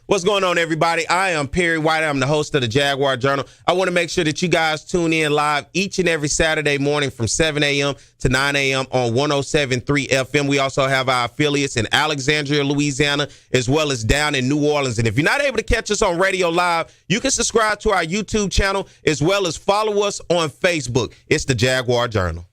What's going on, everybody? I am Pierre White. I'm the host of the Jaguar Journal. I want to make sure that you guys tune in live each and every Saturday morning from 7 a.m. to 9 a.m. on 107.3 FM. We also have our affiliates in Alexandria, Louisiana, as well as down in New Orleans. And if you're not able to catch us on radio live, you can subscribe to our YouTube channel as well as follow us on Facebook. It's the Jaguar Journal.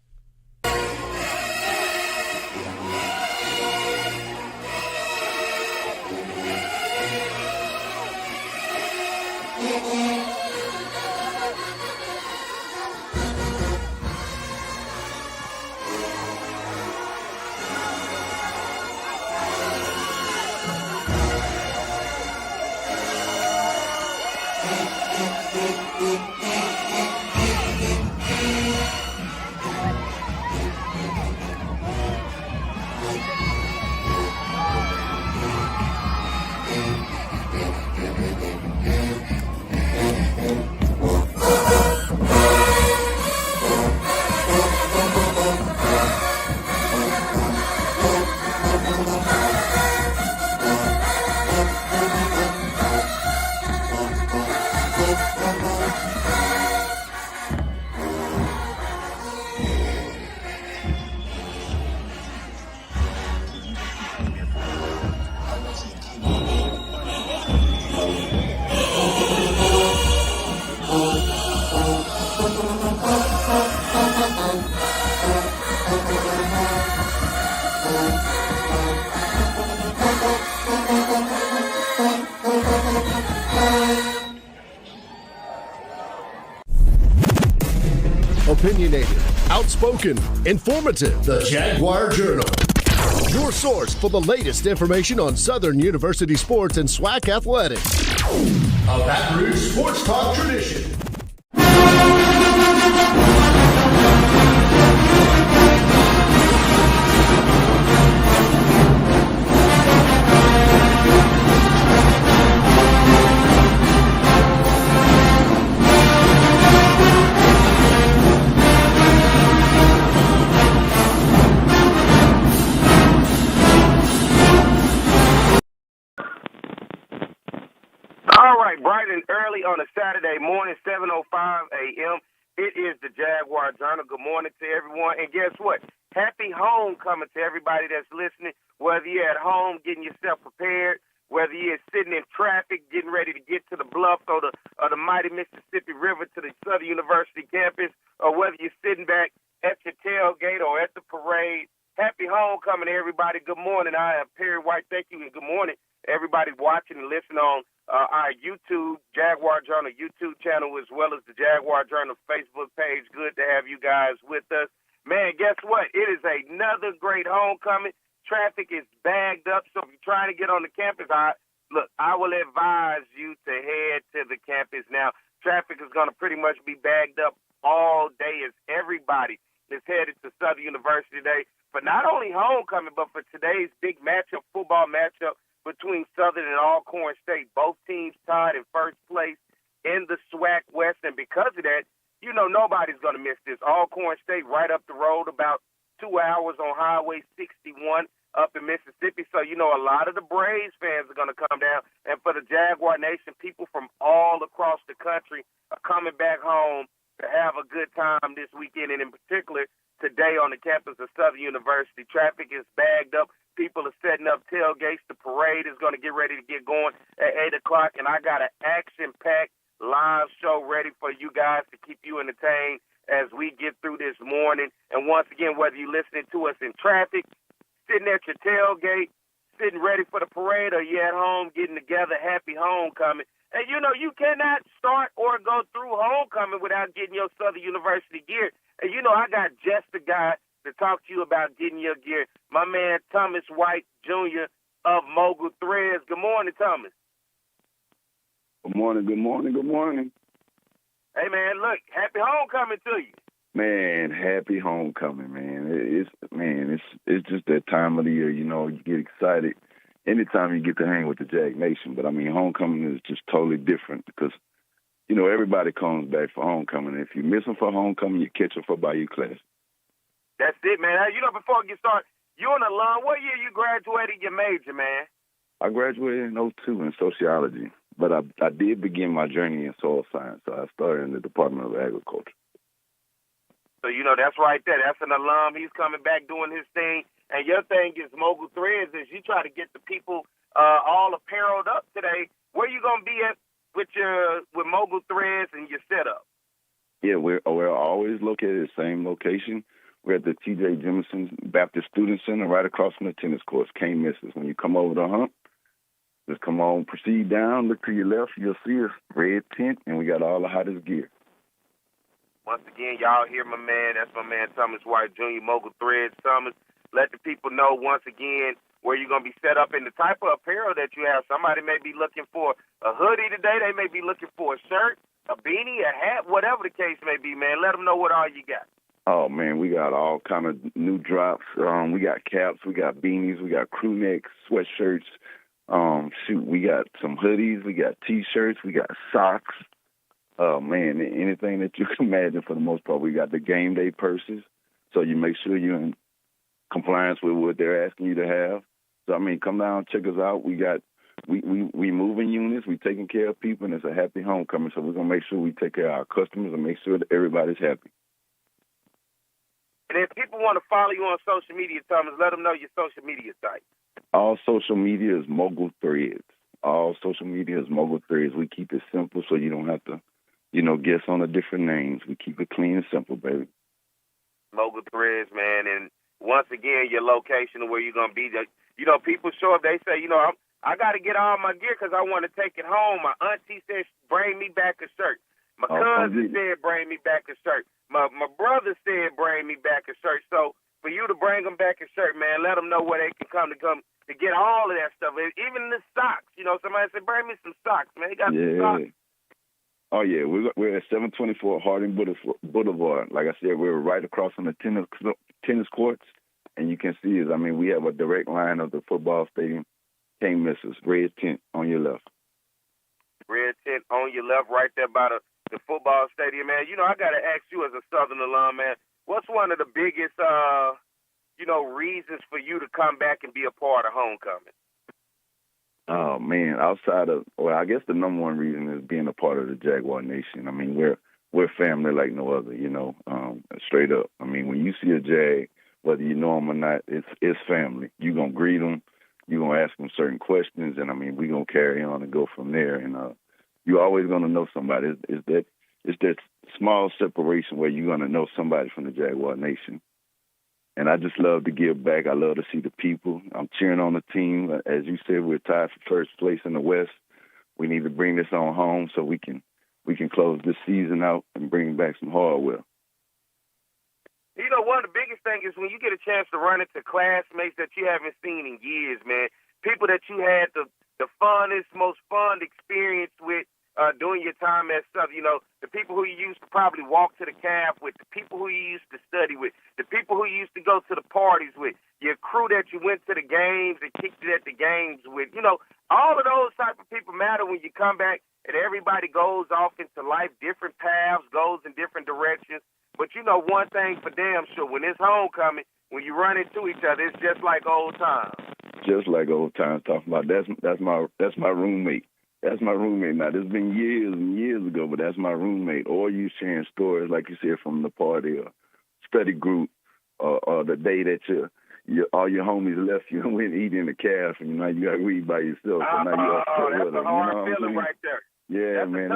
Opinionated, outspoken, informative. The Jaguar Journal. Your source for the latest information on Southern University sports and SWAC athletics. A Baton Rouge sports talk tradition. Bright and early on a Saturday morning, 7:05 a.m. It is the Jaguar Journal. Good morning to everyone. And guess what? Happy homecoming to everybody that's listening, whether you're at home getting yourself prepared, whether you're sitting in traffic getting ready to get to the bluff or the mighty Mississippi River to the Southern University campus, or whether you're sitting back at your tailgate or at the parade. Happy homecoming, everybody. Good morning. I am Pierre White. Thank you, and good morning, everybody watching and listening on our YouTube, Jaguar Journal YouTube channel, as well as the Jaguar Journal Facebook page. Good to have you guys with us. Man, guess what? It is another great homecoming. Traffic is bagged up, so if you're trying to get on the campus, I will advise you to head to the campus now. Traffic is going to pretty much be bagged up all day as everybody is headed to Southern University today for not only homecoming, but for today's big matchup, football matchup, between Southern and Alcorn State. Both teams tied in first place in the SWAC West, and because of that, you know nobody's going to miss this. Alcorn State right up the road, about 2 hours on Highway 61 up in Mississippi. So, you know, a lot of the Braves fans are going to come down, and for the Jaguar Nation, people from all across the country are coming back home to have a good time this weekend, and in particular, today on the campus of Southern University. Traffic is bagged up. People are setting up tailgates. The parade is going to get ready to get going at 8 o'clock, and I got an action-packed live show ready for you guys to keep you entertained as we get through this morning. And once again, whether you're listening to us in traffic, sitting at your tailgate, sitting ready for the parade, or you're at home getting together, happy homecoming. And, you know, you cannot start or go through homecoming without getting your Southern University gear. And, you know, I got just the guy to talk to you about getting your gear, my man Thomas White Jr. of Mogul Threads. Good morning, Thomas. Good morning, good morning, good morning. Hey, man, look, happy homecoming to you. Man, happy homecoming, man. It's just that time of the year, you know, you get excited anytime you get to hang with the Jag Nation. But, I mean, homecoming is just totally different because, you know, everybody comes back for homecoming. If you miss them for homecoming, you catch them for Bayou Class. That's it, man. You know, before we get started, you're an alum. What year you graduated your major, man? I graduated in '02 in sociology, but I did begin my journey in soil science. So I started in the Department of Agriculture. So, that's right there. That's an alum. He's coming back doing his thing. And your thing is Mogul Threads is you try to get the people all appareled up today. Where you going to be at with Mogul Threads and your setup? Yeah, we're always located at the same location. We're at the T.J. Jemison Baptist Student Center right across from the tennis courts. Can't miss us. When you come over the hump, just come on, proceed down, look to your left, you'll see us, red tent, and we got all the hottest gear. Once again, y'all hear my man. That's my man Thomas White Jr., Mogul Threads. Thomas, let the people know once again where you're going to be set up and the type of apparel that you have. Somebody may be looking for a hoodie today. They may be looking for a shirt, a beanie, a hat, whatever the case may be, man. Let them know what all you got. Oh, man, we got all kind of new drops. We got caps, we got beanies, we got crew necks, sweatshirts. We got some hoodies, we got T-shirts, we got socks. Oh, man, anything that you can imagine for the most part. We got the game day purses, so you make sure you're in compliance with what they're asking you to have. So, I mean, come down, check us out. We moving units, we taking care of people, and it's a happy homecoming, so we're going to make sure we take care of our customers and make sure that everybody's happy. And if people want to follow you on social media, Thomas, let them know your social media site. All social media is Mogul Threads. All social media is Mogul Threads. We keep it simple so you don't have to, guess on the different names. We keep it clean and simple, baby. Mogul Threads, man. And once again, your location and where you're going to be. People show up, they say, I got to get all my gear because I want to take it home. My auntie said, bring me back a shirt. My cousin said, bring me back a shirt. My brother said, bring me back a shirt. So for you to bring them back a shirt, man, let them know where they can come to get all of that stuff. Even the socks. Somebody said, bring me some socks, man. They got some socks. Oh, yeah. We're at 724 Harding Boulevard. Like I said, we're right across from the tennis courts. And you can see us. I mean, we have a direct line of the football stadium. Can't miss us. Red tent on your left. Red tent on your left right there by the football stadium, man. I got to ask you as a Southern alum, man, what's one of the biggest, reasons for you to come back and be a part of homecoming? Oh, man, I guess the number one reason is being a part of the Jaguar Nation. I mean, we're family like no other, straight up. I mean, when you see a Jag, whether you know them or not, it's family. You're going to greet them. You're going to ask them certain questions, and, I mean, we're going to carry on and go from there. And you're always going to know somebody. It's that small separation where you're going to know somebody from the Jaguar Nation. And I just love to give back. I love to see the people. I'm cheering on the team. As you said, we're tied for first place in the West. We need to bring this on home so we can close this season out and bring back some hardware. One of the biggest things is when you get a chance to run into classmates that you haven't seen in years, man, people that you had the funnest, most fun experience with during your time at Southern, the people who you used to probably walk to the cab with, the people who you used to study with, the people who you used to go to the parties with, your crew that you went to the games and kicked it at the games with. All of those type of people matter when you come back and everybody goes off into life, different paths, goes in different directions. But one thing for damn sure, when it's homecoming, when you run into each other, it's just like old times. Just like old times. Talking about that's my roommate. That's my roommate. Now, this has been years and years ago, but that's my roommate. Or you sharing stories, like you said, from the party or study group, or the day that all your homies left you and went eating in the caf, and now you got to eat by yourself. So now you're upset with them. That's a hard feeling right there. Yeah, that's man,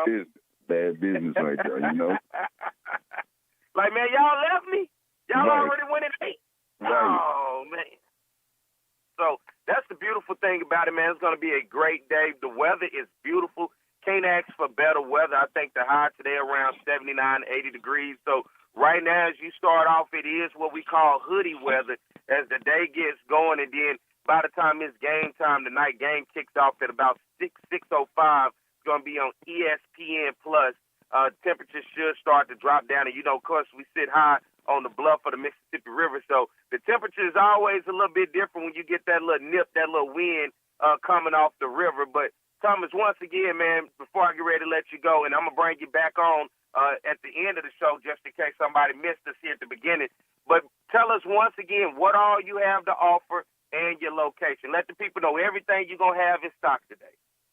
it's bad business right there, Like, man, y'all left me? Y'all already went and ate? Right. Oh, man. So that's the beautiful thing about it, man. It's going to be a great day. The weather is beautiful. Can't ask for better weather. I think the high today around 79, 80 degrees. So right now, as you start off, it is what we call hoodie weather as the day gets going. And then by the time it's game time, the night game kicks off at about 6:05. It's going to be on ESPN+. Temperatures should start to drop down. And, of course, we sit high on the bluff of the Mississippi River. So the temperature is always a little bit different when you get that little nip, that little wind coming off the river. But, Thomas, once again, man, before I get ready to let you go, and I'm going to bring you back on at the end of the show just in case somebody missed us here at the beginning. But tell us once again what all you have to offer and your location. Let the people know everything you're going to have in stock today.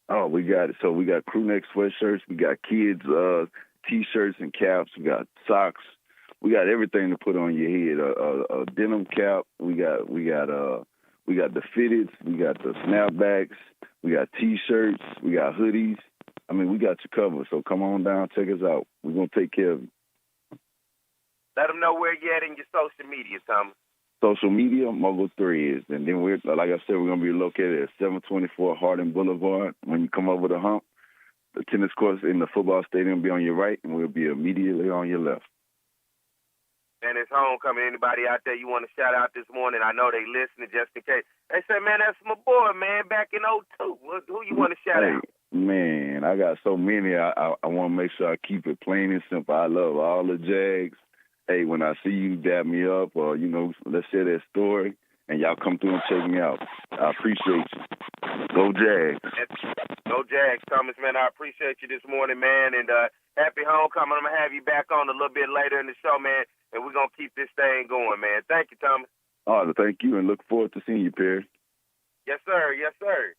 Oh, we got it. So we got crew neck sweatshirts. We got kids T-shirts and caps. We got socks. We got everything to put on your head. A denim cap. We got the fitteds. We got the snapbacks. We got T-shirts. We got hoodies. I mean, we got you covered. So come on down, check us out. We're gonna take care of you. Let them know where you're at in your social media, Thomas. Social media, Mogul Threads. And then we're, like I said, we're going to be located at 724 Harding Boulevard. When you come over the hump, the tennis courts in the football stadium will be on your right, and we'll be immediately on your left. And it's homecoming. Anybody out there you want to shout out this morning? I know they listening just in case. They say, man, that's my boy, man, back in '02. Who you want to shout out? Man, I got so many. I want to make sure I keep it plain and simple. I love all the Jags. Hey, when I see you, dab me up, or, let's share that story, and y'all come through and check me out. I appreciate you. Go Jags. Go Jags, Thomas, man. I appreciate you this morning, man, and happy homecoming. I'm going to have you back on a little bit later in the show, man, and we're going to keep this thing going, man. Thank you, Thomas. Oh, thank you, and look forward to seeing you, Pierre. Yes, sir. Yes, sir.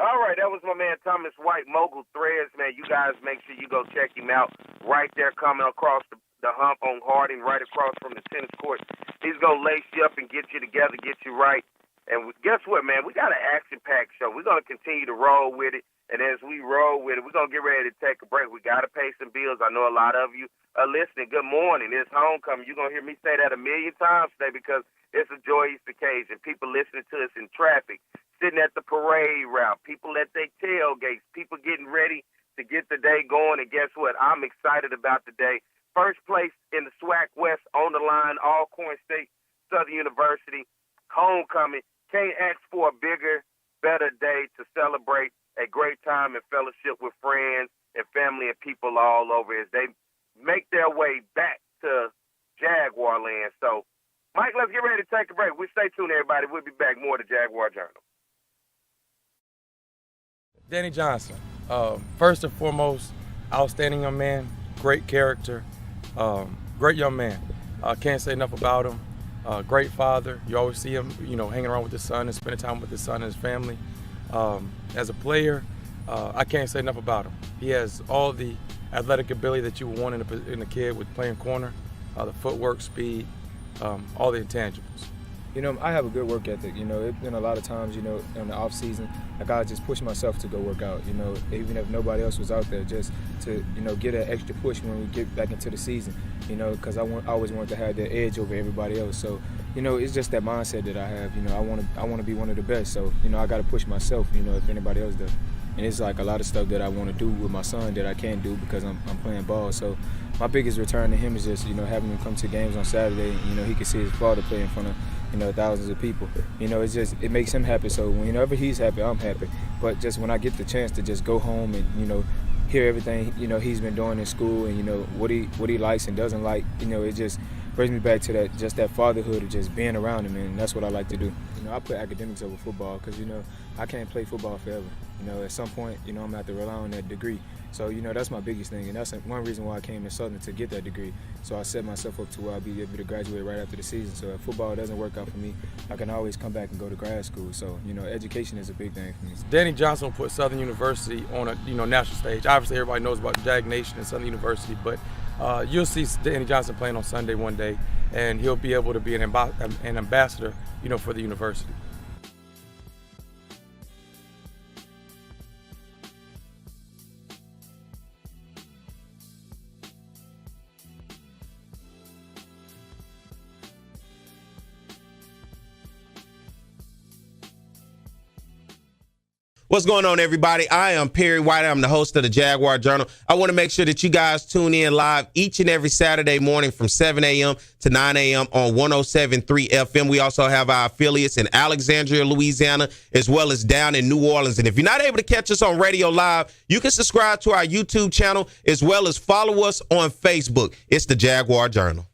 All right, that was my man Thomas White, Mogul Threads, man. You guys make sure you go check him out right there coming across the hump on Harding, right across from the tennis court. He's going to lace you up and get you together, get you right. And guess what, man? We got an action-packed show. We're going to continue to roll with it. And as we roll with it, we're going to get ready to take a break. We got to pay some bills. I know a lot of you are listening. Good morning. It's homecoming. You're going to hear me say that a million times today because it's a joyous occasion. People listening to us in traffic, sitting at the parade route, people at their tailgates, people getting ready to get the day going. And guess what? I'm excited about the day. First place in the SWAC West on the line, Alcorn State, Southern University, homecoming. Can't ask for a bigger, better day to celebrate a great time and fellowship with friends and family and people all over as they make their way back to Jaguar land. So, Mike, let's get ready to take a break. We stay tuned, everybody. We'll be back more to Jaguar Journal. Danny Johnson, first and foremost, outstanding young man, great character, great young man. Can't say enough about him. Great father. You always see him, hanging around with his son and spending time with his son and his family. As a player, I can't say enough about him. He has all the athletic ability that you would want in a kid with playing corner, the footwork, speed, all the intangibles. I have a good work ethic. It's been a lot of times, in the off season, like I just push myself to go work out. Even if nobody else was out there, just to get an extra push when we get back into the season. Because I always wanted to have that edge over everybody else. So, it's just that mindset that I have. I want to be one of the best. So, I got to push myself. If anybody else does. And it's like a lot of stuff that I want to do with my son that I can't do because I'm playing ball. So my biggest return to him is just, having him come to games on Saturday. He can see his father play in front of, thousands of people. It makes him happy. So whenever he's happy, I'm happy. But just when I get the chance to just go home and, hear everything, he's been doing in school and, what he likes and doesn't like, it just brings me back to that fatherhood of just being around him, and that's what I like to do. I put academics over football because, I can't play football forever. At some point, I'm going to have to rely on that degree. So, that's my biggest thing, and that's one reason why I came to Southern to get that degree. So I set myself up to where I'll be able to graduate right after the season. So if football doesn't work out for me, I can always come back and go to grad school. So, education is a big thing for me. Danny Johnson will put Southern University on a, national stage. Obviously, everybody knows about Jag Nation and Southern University, but you'll see Danny Johnson playing on Sunday one day, and he'll be able to be an ambassador, for the university. What's going on, everybody? I am Pierre White. I'm the host of the Jaguar Journal. I want to make sure that you guys tune in live each and every Saturday morning from 7 a.m. to 9 a.m. on 107.3 FM. We also have our affiliates in Alexandria, Louisiana, as well as down in New Orleans. And if you're not able to catch us on radio live, you can subscribe to our YouTube channel as well as follow us on Facebook. It's the Jaguar Journal.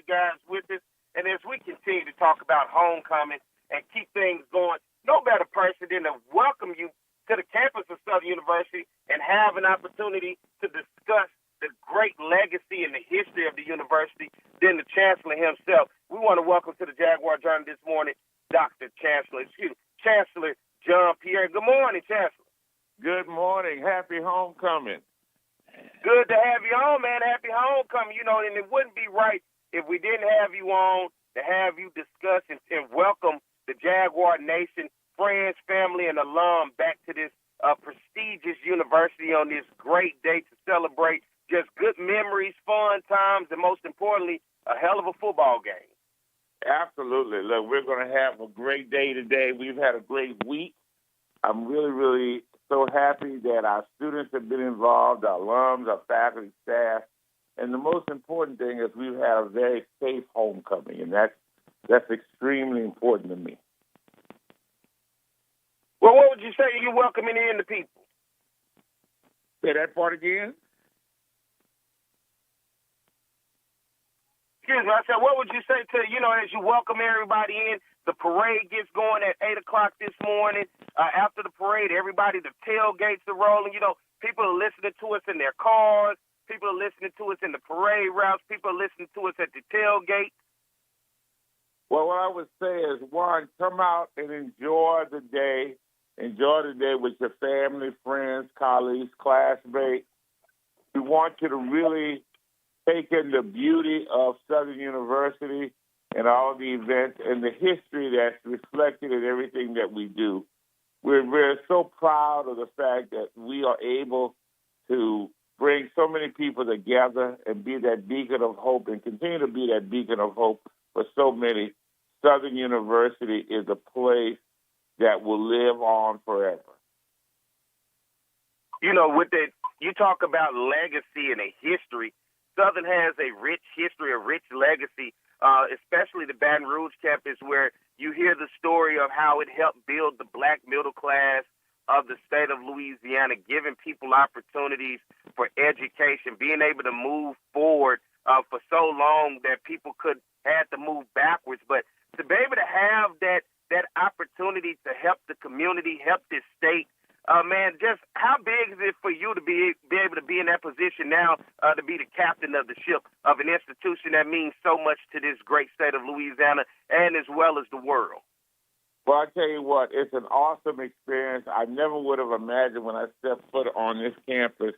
you guys with us. And as we continue to talk about homecoming and keep things going, no better person than to welcome you to the campus of Southern University and have an opportunity to discuss the great legacy and the history of the university than the Chancellor himself. We want to welcome to the Jaguar Journal this morning, Chancellor John Pierre. Good morning, Chancellor. Good morning. Happy homecoming. Good to have you on, man. Happy homecoming. And it wouldn't be right if we didn't have you on to have you discuss and welcome the Jaguar Nation, friends, family, and alum back to this prestigious university on this great day to celebrate just good memories, fun times, and most importantly, a hell of a football game. Absolutely. Look, we're going to have a great day today. We've had a great week. I'm really, really so happy that our students have been involved, our alums, our faculty, staff. And the most important thing is we've had a very safe homecoming, and that's extremely important to me. Well, what would you say you're welcoming in the people? Say that part again? Excuse me, I said, what would you say to, as you welcome everybody in, the parade gets going at 8 o'clock this morning. After the parade, everybody, the tailgates are rolling. People are listening to us in their cars. People are listening to us in the parade routes. People are listening to us at the tailgate. Well, what I would say is, one, come out and enjoy the day. Enjoy the day with your family, friends, colleagues, classmates. We want you to really take in the beauty of Southern University and all the events and the history that's reflected in everything that we do. We're so proud of the fact that we are able to bring so many people together and be that beacon of hope and continue to be that beacon of hope for so many. Southern University is a place that will live on forever. You talk about legacy and a history. Southern has a rich history, a rich legacy, especially the Baton Rouge campus, where you hear the story of how it helped build the black middle class of the state of Louisiana, giving people opportunities for education, being able to move forward for so long that people had to move backwards. But to be able to have that opportunity to help the community, help this state, man, just how big is it for you to be able to be in that position now to be the captain of the ship of an institution that means so much to this great state of Louisiana and as well as the world? Well, I tell you what, it's an awesome experience. I never would have imagined when I stepped foot on this campus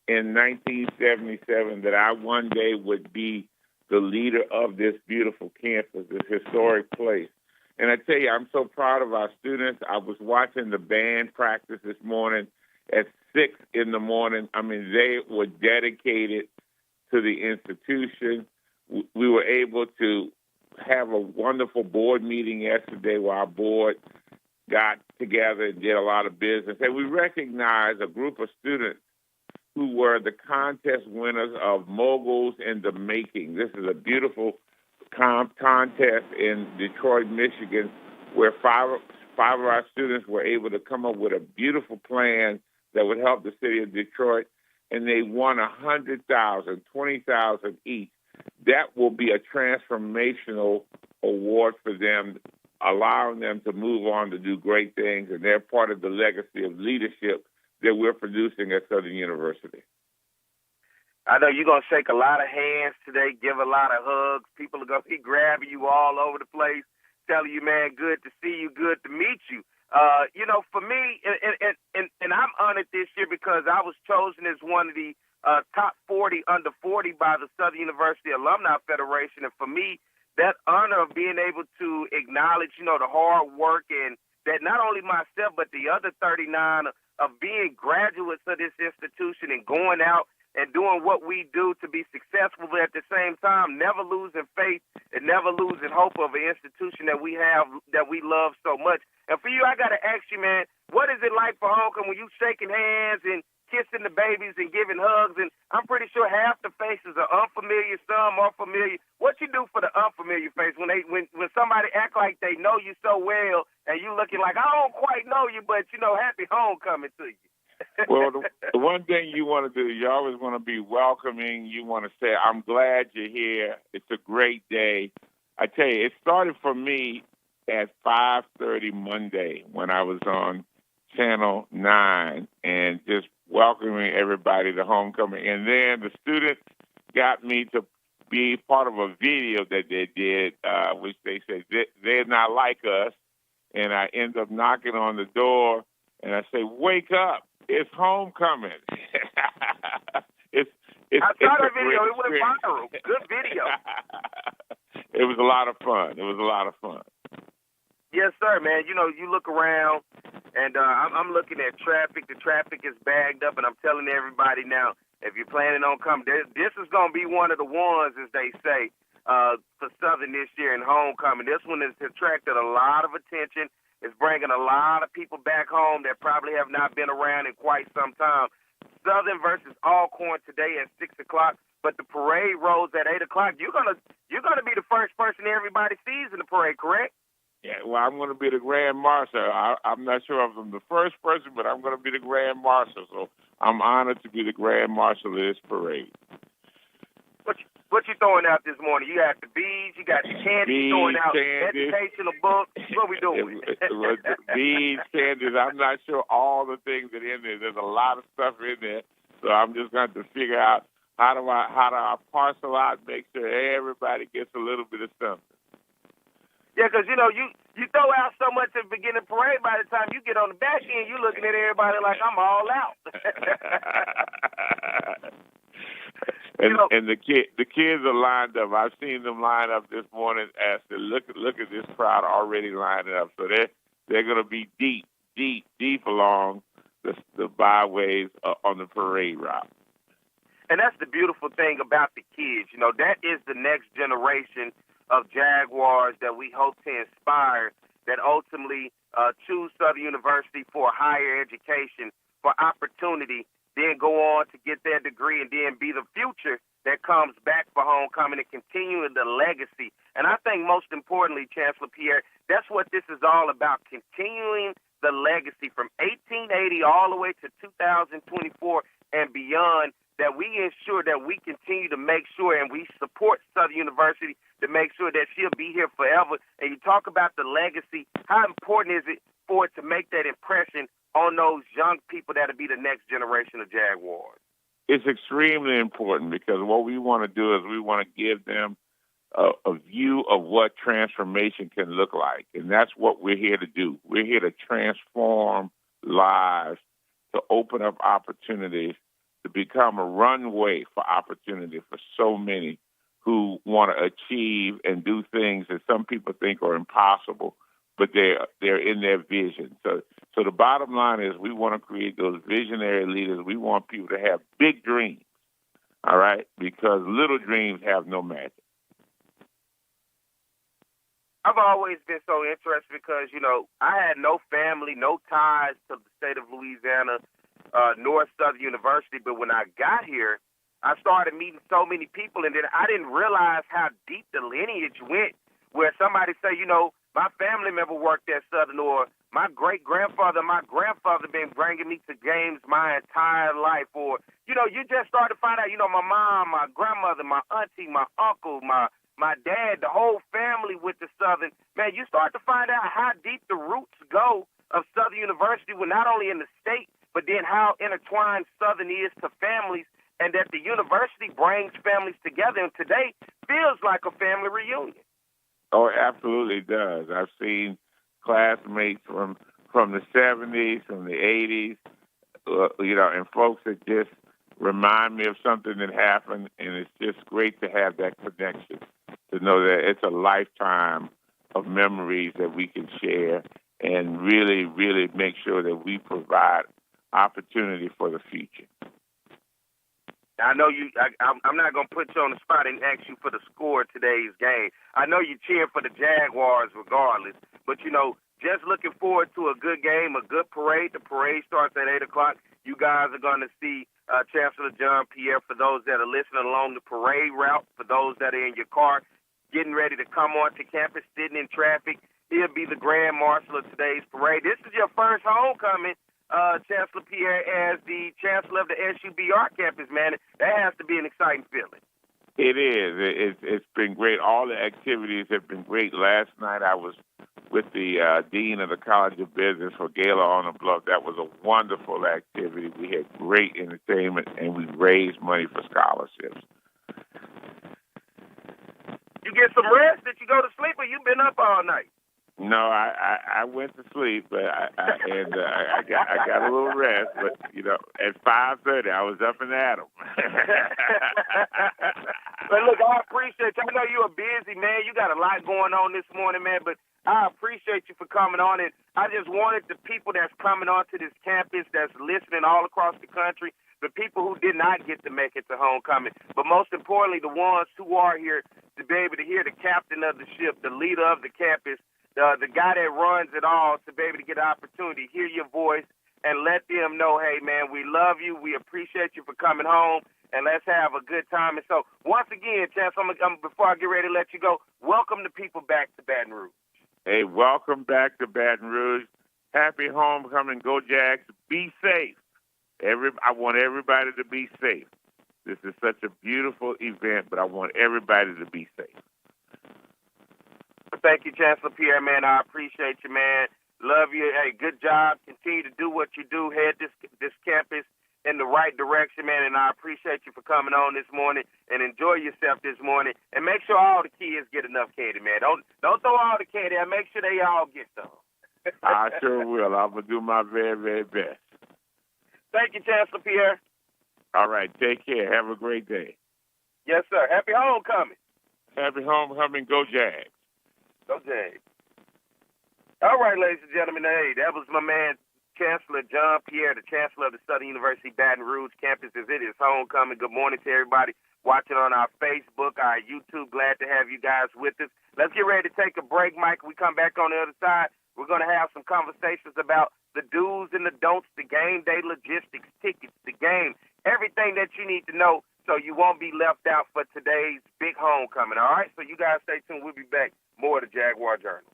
in 1977 that I one day would be the leader of this beautiful campus, this historic place. And I tell you, I'm so proud of our students. I was watching the band practice this morning at 6 in the morning. I mean, they were dedicated to the institution. We were able to have a wonderful board meeting yesterday where our board got together and did a lot of business. And we recognized a group of students who were the contest winners of Moguls in the Making. This is a beautiful contest in Detroit, Michigan, where five of our students were able to come up with a beautiful plan that would help the city of Detroit, and they won $100,000, $20,000 each. That will be a transformational award for them, allowing them to move on to do great things, and they're part of the legacy of leadership that we're producing at Southern University. I know you're going to shake a lot of hands today, give a lot of hugs. People are going to be grabbing you all over the place, telling you, man, good to see you, good to meet you. For me, and I'm honored this year because I was chosen as one of the top 40 under 40 by the Southern University Alumni Federation. And for me, that honor of being able to acknowledge, the hard work and that not only myself but the other 39 of being graduates of this institution and going out and doing what we do to be successful, but at the same time, never losing faith and never losing hope of an institution that we have, that we love so much. And for you, I got to ask you, man, what is it like for homecoming when you shaking hands and kissing the babies and giving hugs? And I'm pretty sure half the faces are unfamiliar, some are familiar. What you do for the unfamiliar face when somebody act like they know you so well and you looking like, I don't quite know you, but, happy homecoming to you? Well, the one thing you want to do, you always want to be welcoming. You want to say, I'm glad you're here. It's a great day. I tell you, it started for me at 5:30 Monday when I was on Channel 9 and just welcoming everybody to homecoming. And then the students got me to be part of a video that they did, which they said they're not like us. And I end up knocking on the door, and I say, wake up. It's homecoming. I saw the video. It went viral. Good video. It was a lot of fun. Yes, sir, man. You know, you look around, and I'm looking at traffic. The traffic is bagged up, and I'm telling everybody now, if you're planning on coming, this is going to be one of the ones, as they say, for Southern this year in homecoming. This one has attracted a lot of attention. It's bringing a lot of people back home that probably have not been around in quite some time. Southern versus Alcorn today at 6 o'clock, but the parade rolls at 8 o'clock. You're gonna be the first person everybody sees in the parade, correct? Yeah, well, I'm going to be the Grand Marshal. I'm not sure if I'm the first person, but I'm going to be the Grand Marshal. So I'm honored to be the Grand Marshal of this parade. What you throwing out this morning? You got the beads, you got the candy, throwing out educational books. What we doing? Beads, candies. I'm not sure all the things that are in there. There's a lot of stuff in there, so I'm just going to figure out how do I parcel out, make sure everybody gets a little bit of something. Yeah, because, you know, you throw out so much at the beginning of the parade, by the time you get on the back end, you're looking at everybody like, I'm all out. And the kids are lined up. I've seen them line up this morning. As to look at this crowd already lining up. So they're going to be deep along the byways on the parade route. And that's the beautiful thing about the kids. You know, that is the next generation of Jaguars that we hope to inspire, that ultimately choose Southern University for higher education, for opportunity, then go on to get their degree and then be the future that comes back for homecoming and continuing the legacy. And I think most importantly, Chancellor Pierre, that's what this is all about, continuing the legacy from 1880 all the way to 2024 and beyond, that we ensure that we continue to make sure and we support Southern University to make sure that she'll be here forever. And you talk about the legacy, how important is it for it to make that impression on those young people that'll be the next generation of Jaguars? It's extremely important because what we want to do is we want to give them a view of what transformation can look like. And that's what we're here to do. We're here to transform lives, to open up opportunities, to become a runway for opportunity for so many who want to achieve and do things that some people think are impossible, but they're in their vision. So the bottom line is we want to create those visionary leaders. We want people to have big dreams, all right, because little dreams have no magic. I've always been so interested because, you know, I had no family, no ties to the state of Louisiana, nor Southern University, but when I got here, I started meeting so many people, and then I didn't realize how deep the lineage went, where somebody say, you know, my family member worked at Southern, or my great-grandfather, my grandfather been bringing me to games my entire life, or, you know, you just start to find out, you know, my mom, my grandmother, my auntie, my uncle, my dad, the whole family with the Southern. Man, you start to find out how deep the roots go of Southern University, well, not only in the state, but then how intertwined Southern is to families, and that the university brings families together, and today feels like a family reunion. Oh, it absolutely does. I've seen classmates from the 70s, from the 80s, you know, and folks that just remind me of something that happened, and it's just great to have that connection, to know that it's a lifetime of memories that we can share and really, really make sure that we provide opportunity for the future. I know you. I'm not going to put you on the spot and ask you for the score of today's game. I know you cheer for the Jaguars regardless, but, you know, just looking forward to a good game, a good parade. The parade starts at 8 o'clock. You guys are going to see Chancellor John Pierre, for those that are listening along the parade route, for those that are in your car, getting ready to come onto campus, sitting in traffic. He'll be the Grand Marshal of today's parade. This is your first homecoming Chancellor Pierre as the Chancellor of the SUBR campus, man. That has to be an exciting feeling. It is. It's been great. All the activities have been great. Last night I was with the Dean of the College of Business for Gala on the Bluff. That was a wonderful activity. We had great entertainment, and we raised money for scholarships. You get some rest? Did you go to sleep, or you been up all night? No, I went to sleep, but I got a little rest. But at 5:30, I was up and at 'em. But look, I appreciate you. I know you're a busy man. You got a lot going on this morning, man. But I appreciate you for coming on, and I just wanted the people that's coming onto this campus, that's listening all across the country, the people who did not get to make it to homecoming, but most importantly, the ones who are here to be able to hear the captain of the ship, the leader of the campus, the guy that runs it all, to be able to get an opportunity to hear your voice and let them know, hey, man, we love you. We appreciate you for coming home, and let's have a good time. And so, once again, Chance, before I get ready to let you go, welcome the people back to Baton Rouge. Hey, welcome back to Baton Rouge. Happy homecoming. Go Jags. Be safe. I want everybody to be safe. This is such a beautiful event, but I want everybody to be safe. Thank you, Chancellor Pierre, man. I appreciate you, man. Love you. Hey, good job. Continue to do what you do. Head this campus in the right direction, man. And I appreciate you for coming on this morning, and enjoy yourself this morning. And make sure all the kids get enough candy, man. Don't throw all the candy out. Make sure they all get some. I sure will. I'm going to do my very, very best. Thank you, Chancellor Pierre. All right. Take care. Have a great day. Yes, sir. Happy homecoming. Happy homecoming. Go Jags. Go Jags. All right, ladies and gentlemen. Hey, that was my man, Chancellor John Pierre, the Chancellor of the Southern University Baton Rouge campus, as it is homecoming. Good morning to everybody watching on our Facebook, our YouTube. Glad to have you guys with us. Let's get ready to take a break, Mike. When we come back on the other side, we're going to have some conversations about the do's and the don'ts, the game day logistics, tickets, the game, everything that you need to know so you won't be left out for today's big homecoming, all right? So you guys stay tuned. We'll be back. More of the Jaguar Journal.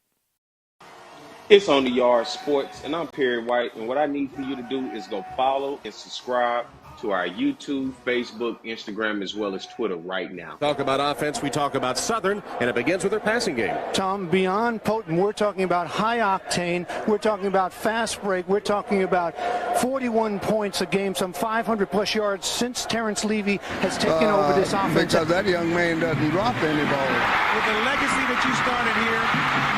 It's On the Yard Sports, and I'm Pierre White, and what I need for you to do is go follow and subscribe to our YouTube, Facebook, Instagram, as well as Twitter right now. Talk about offense, we talk about Southern, and it begins with their passing game. Tom, beyond potent, we're talking about high octane, we're talking about fast break, we're talking about 41 points a game, some 500-plus yards since Terrence Levy has taken over this offense. Because that young man doesn't drop any ball. With the legacy that you started here,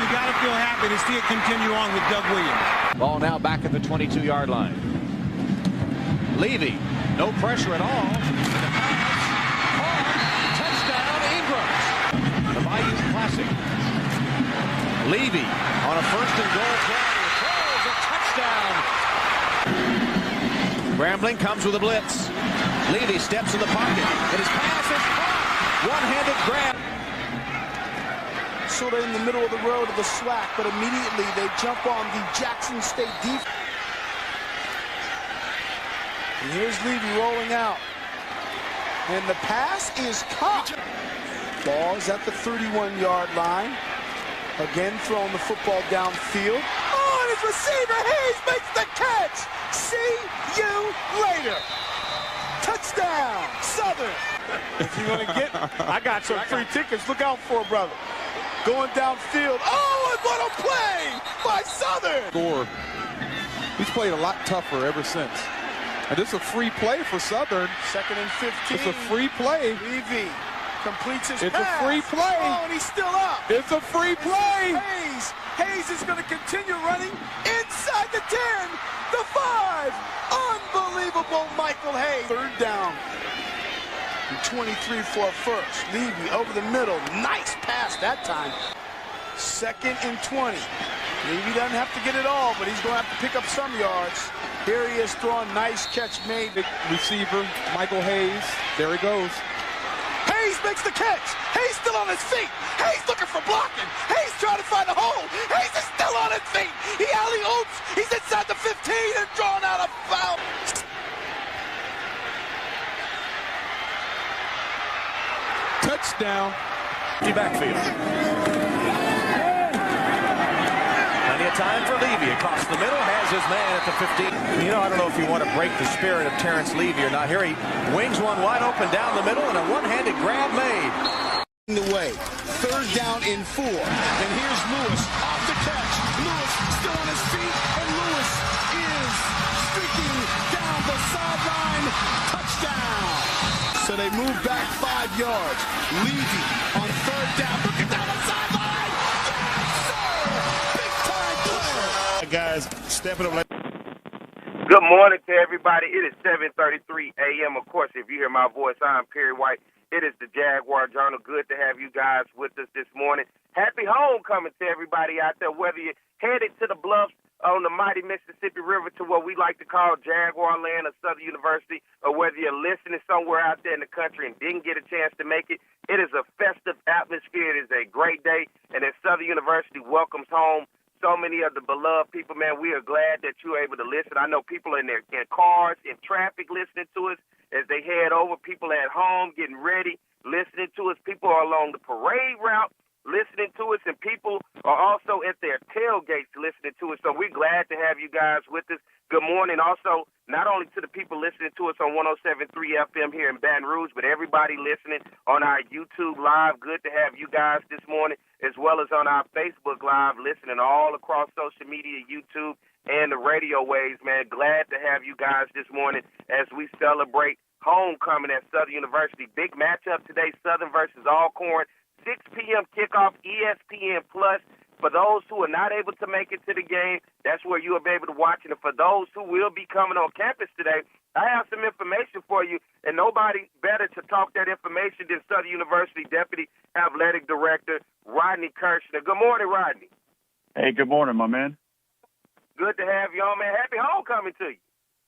you got to feel happy to see it continue on with Doug Williams. Ball now back at the 22-yard line. Levy, no pressure at all. Touchdown, Ingram. The Bayou Classic. Levy on a first and goal play. Throws a touchdown. Grambling comes with a blitz. Levy steps in the pocket, and his pass is caught. One-handed grab. Sort of in the middle of the road of the SWAC, but immediately they jump on the Jackson State defense. And here's Levy rolling out. And the pass is caught. Ball is at the 31-yard line. Again throwing the football downfield. Oh, and his receiver, Hayes, makes the catch. See you later. Touchdown, Southern. If you're going to get, I got some free tickets. Look out for it, brother. Going downfield. Oh, and what a play by Southern. Score. He's played a lot tougher ever since. And this is a free play for Southern. 2nd and 15. It's a free play. Levy completes his pass. It's a free play. Oh, and he's still up. It's a free play. Hayes is going to continue running inside the 10, the 5. Unbelievable Michael Hayes. 3rd down. And 23 for a first. Levy over the middle. Nice pass that time. 2nd and 20. Levy doesn't have to get it all, but he's going to have to pick up some yards. Here he is throwing. Nice catch made. Receiver, Michael Hayes. There he goes. Hayes makes the catch. Hayes still on his feet. Hayes looking for blocking. Hayes trying to find a hole. Hayes is still on his feet. He alley-oops. He's inside the 15 and drawn out a foul. Touchdown. Backfield. Plenty of time for Levy. Across the middle, has his man at the 15. I don't know if you want to break the spirit of Terrence Levy or not. Here he wings one wide open down the middle, and a one-handed grab made. The way. Third down in 4. And here's Lewis off the catch. Lewis still on his feet, and Lewis is streaking down the sideline. Touchdown. So they move back 5 yards. Levy on third down. Looking down the sideline. Yes, sir. Big time play. Guys, stepping up. Good morning to everybody. It is 7:33 a.m. Of course, if you hear my voice, I'm Pierre White. It is the Jaguar Journal. Good to have you guys with us this morning. Happy homecoming to everybody out there, whether you're headed to the bluffs on the mighty Mississippi River to what we like to call Jaguar Land or Southern University, or whether you're listening somewhere out there in the country and didn't get a chance to make it. It is a festive atmosphere. It is a great day, and as Southern University welcomes home so many of the beloved people, man, we are glad that you're able to listen. I know people in their cars, in traffic, listening to us as they head over. People at home getting ready, listening to us. People are along the parade route listening to us, and people are also at their tailgates listening to us. So we're glad to have you guys with us. Good morning also, not only to the people listening to us on 107.3 FM here in Baton Rouge, but everybody listening on our YouTube Live. Good to have you guys this morning, as well as on our Facebook Live, listening all across social media, YouTube, and the radio waves, man. Glad to have you guys this morning as we celebrate homecoming at Southern University. Big matchup today, Southern versus Alcorn. 6 p.m. kickoff, ESPN Plus. For those who are not able to make it to the game, that's where you'll be able to watch it. And for those who will be coming on campus today, I have some information for you, and nobody better to talk that information than Southern University Deputy Athletic Director Rodney Kirshner. Good morning, Rodney. Hey, good morning, my man. Good to have you on, man. Happy homecoming to you.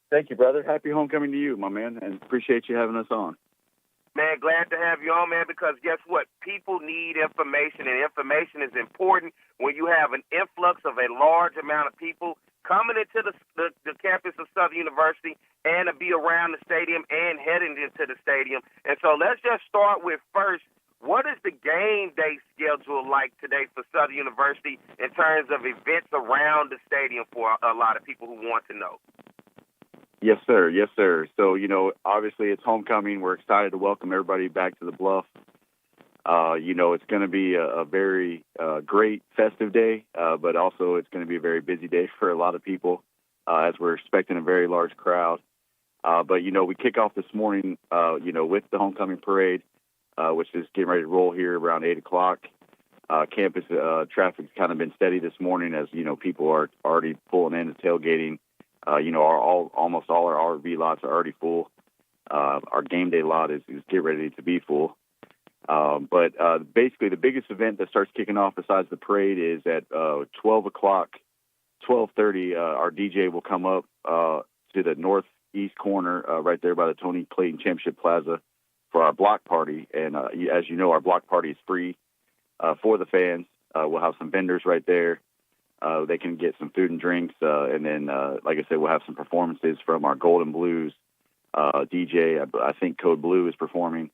Thank you, brother. Happy homecoming to you, my man, and appreciate you having us on. Man, glad to have you on, man, because guess what? People need information, and information is important when you have an influx of a large amount of people coming into the campus of Southern University and to be around the stadium and heading into the stadium. And so let's just start with first, what is the game day schedule like today for Southern University in terms of events around the stadium for a lot of people who want to know? Yes, sir. Yes, sir. So, obviously it's homecoming. We're excited to welcome everybody back to the Bluff. It's going to be a very great festive day, but also it's going to be a very busy day for a lot of people as we're expecting a very large crowd. But we kick off this morning, with the homecoming parade, which is getting ready to roll here around 8 o'clock. Campus traffic's kind of been steady this morning as, people are already pulling in and tailgating. Almost all our RV lots are already full. Our game day lot is get ready to be full. But basically the biggest event that starts kicking off besides the parade is at 12 o'clock, 12:30, our DJ will come up to the northeast corner right there by the Tony Clayton Championship Plaza for our block party. And as you know, our block party is free for the fans. We'll have some vendors right there. They can get some food and drinks, and then, like I said, we'll have some performances from our Golden Blues DJ. I think Code Blue is performing,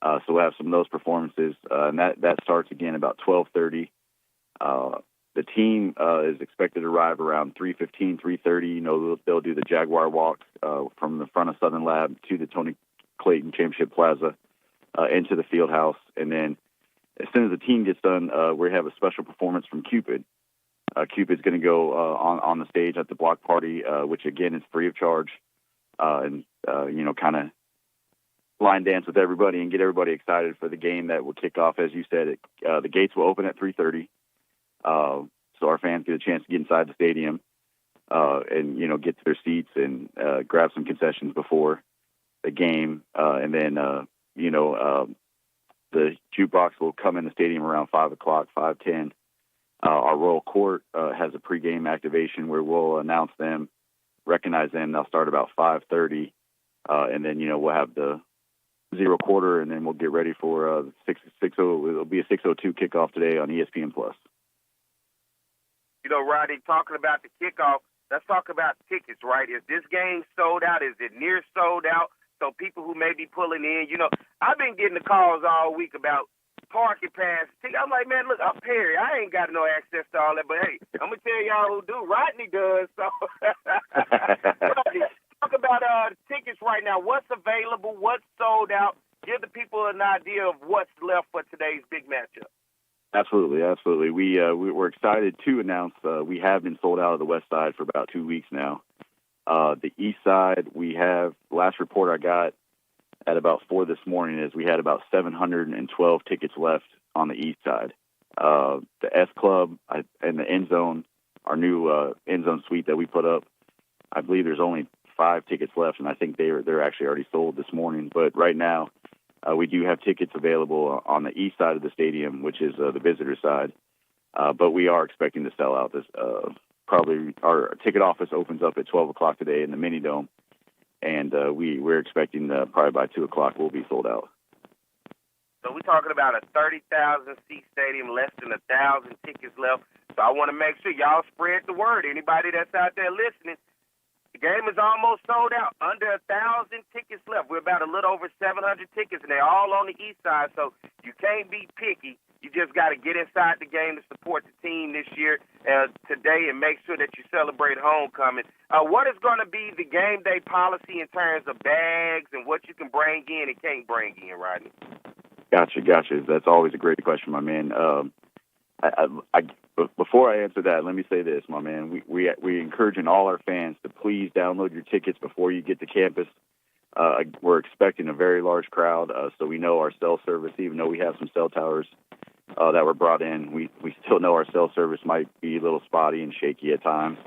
so we'll have some of those performances, and that starts again about 12:30. The team is expected to arrive around 3:15, 3:30. They'll do the Jaguar walk from the front of Southern Lab to the Tony Clayton Championship Plaza into the field house, and then as soon as the team gets done, we have a special performance from Cupid. Cupid's going to go on the stage at the block party, which again is free of charge, and kind of line dance with everybody and get everybody excited for the game that will kick off. As you said, the gates will open at 3:30, so our fans get a chance to get inside the stadium and get to their seats and grab some concessions before the game, and then the Jukebox will come in the stadium around 5 o'clock, 5:10. Our Royal Court has a pregame activation where we'll announce them, recognize them. They'll start about 5:30, and then we'll have the zero quarter, and then we'll get ready for 6:00. It'll be a 6:02 kickoff today on ESPN Plus. Rodney, talking about the kickoff, let's talk about tickets, right? Is this game sold out? Is it near sold out? So people who may be pulling in, I've been getting the calls all week about parking pass. I'm like, man, look, I'm Pierre. I ain't got no access to all that, but hey, I'm gonna tell y'all who do. Rodney does. So, Rodney, talk about tickets right now. What's available? What's sold out? Give the people an idea of what's left for today's big matchup. Absolutely. We're excited to announce we have been sold out of the west side for about 2 weeks now. The east side, we have, last report I got at about 4 this morning is we had about 712 tickets left on the east side. The S Club and the end zone, our new end zone suite that we put up, I believe there's only 5 tickets left, and I think they're actually already sold this morning. But right now, we do have tickets available on the east side of the stadium, which is the visitor side. But we are expecting to sell out this. Probably our ticket office opens up at 12 o'clock today in the mini dome, and we're expecting probably by 2 o'clock we'll be sold out. So we're talking about a 30,000-seat stadium, less than 1,000 tickets left. So I want to make sure y'all spread the word. Anybody that's out there listening, the game is almost sold out. Under 1,000 tickets left. We're about a little over 700 tickets, and they're all on the east side. So you can't be picky. You just got to get inside the game to support the team this year, today, and make sure that you celebrate homecoming. What is going to be the game day policy in terms of bags and what you can bring in and can't bring in, Rodney? Gotcha. That's always a great question, my man. Before I answer that, let me say this, my man. We encouraging all our fans to please download your tickets before you get to campus. We're expecting a very large crowd, so we know our cell service, even though we have some cell towers that were brought in, we still know our cell service might be a little spotty and shaky at times.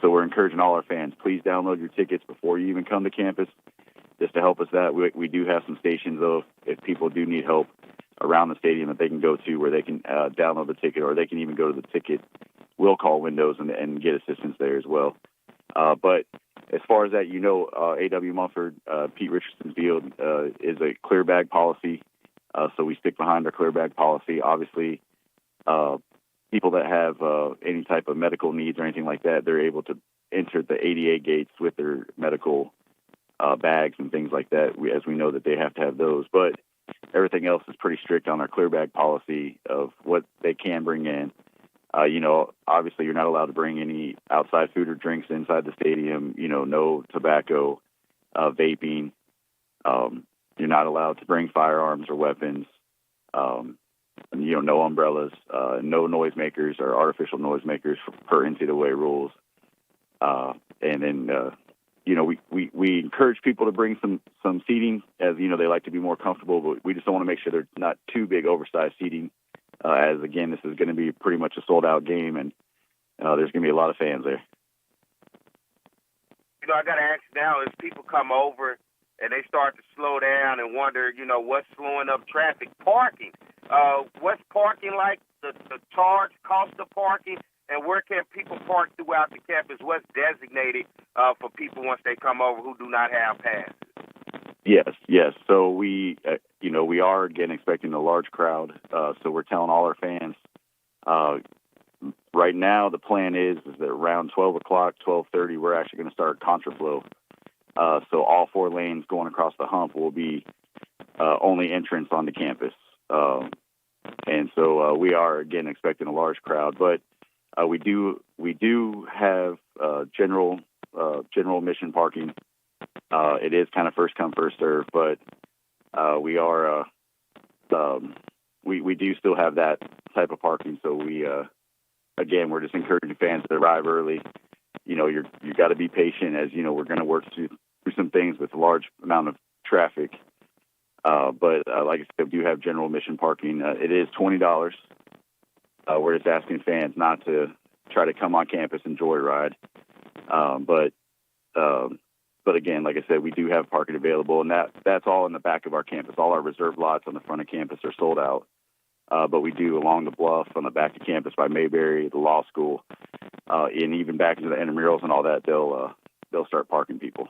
So we're encouraging all our fans, please download your tickets before you even come to campus, just to help us that. We do have some stations, though, if people do need help around the stadium that they can go to where they can download the ticket, or they can even go to the ticket will call windows and get assistance there as well. But as far as that, A.W. Mumford, Pete Richardson Field is a clear bag policy, so we stick behind our clear bag policy. Obviously, people that have any type of medical needs or anything like that, they're able to enter the ADA gates with their medical bags and things like that, as we know that they have to have those. But everything else is pretty strict on our clear bag policy of what they can bring in. Obviously you're not allowed to bring any outside food or drinks inside the stadium, no tobacco, vaping. You're not allowed to bring firearms or weapons, no umbrellas, no noisemakers or artificial noisemakers per NCAA rules. And then, we encourage people to bring some seating, as, they like to be more comfortable, but we just don't want to make sure they're not too big, oversized seating, as, again, this is going to be pretty much a sold-out game, and there's going to be a lot of fans there. I got to ask now, as people come over and they start to slow down and wonder, what's slowing up traffic? Parking. What's parking like? The charge, cost of parking? And where can people park throughout the campus? What's designated for people once they come over who do not have passes? Yes. So we are again expecting a large crowd. So we're telling all our fans. Right now, the plan is that around 12 o'clock, 12:30, we're actually going to start contraflow. So all 4 lanes going across the hump will be only entrance on the campus. And so we are again expecting a large crowd, but we do have general admission parking. It is kind of first come, first serve, but we are we do still have that type of parking. So we're just encouraging fans to arrive early. You got to be patient, as we're going to work through some things with a large amount of traffic. But like I said, we do have general admission parking. It is $20. We're just asking fans not to try to come on campus and joyride. But again, like I said, we do have parking available, and that's all in the back of our campus. All our reserved lots on the front of campus are sold out. But we do along the bluff, on the back of campus by Mayberry, the law school, and even back into the intramurals and all that, they'll start parking people.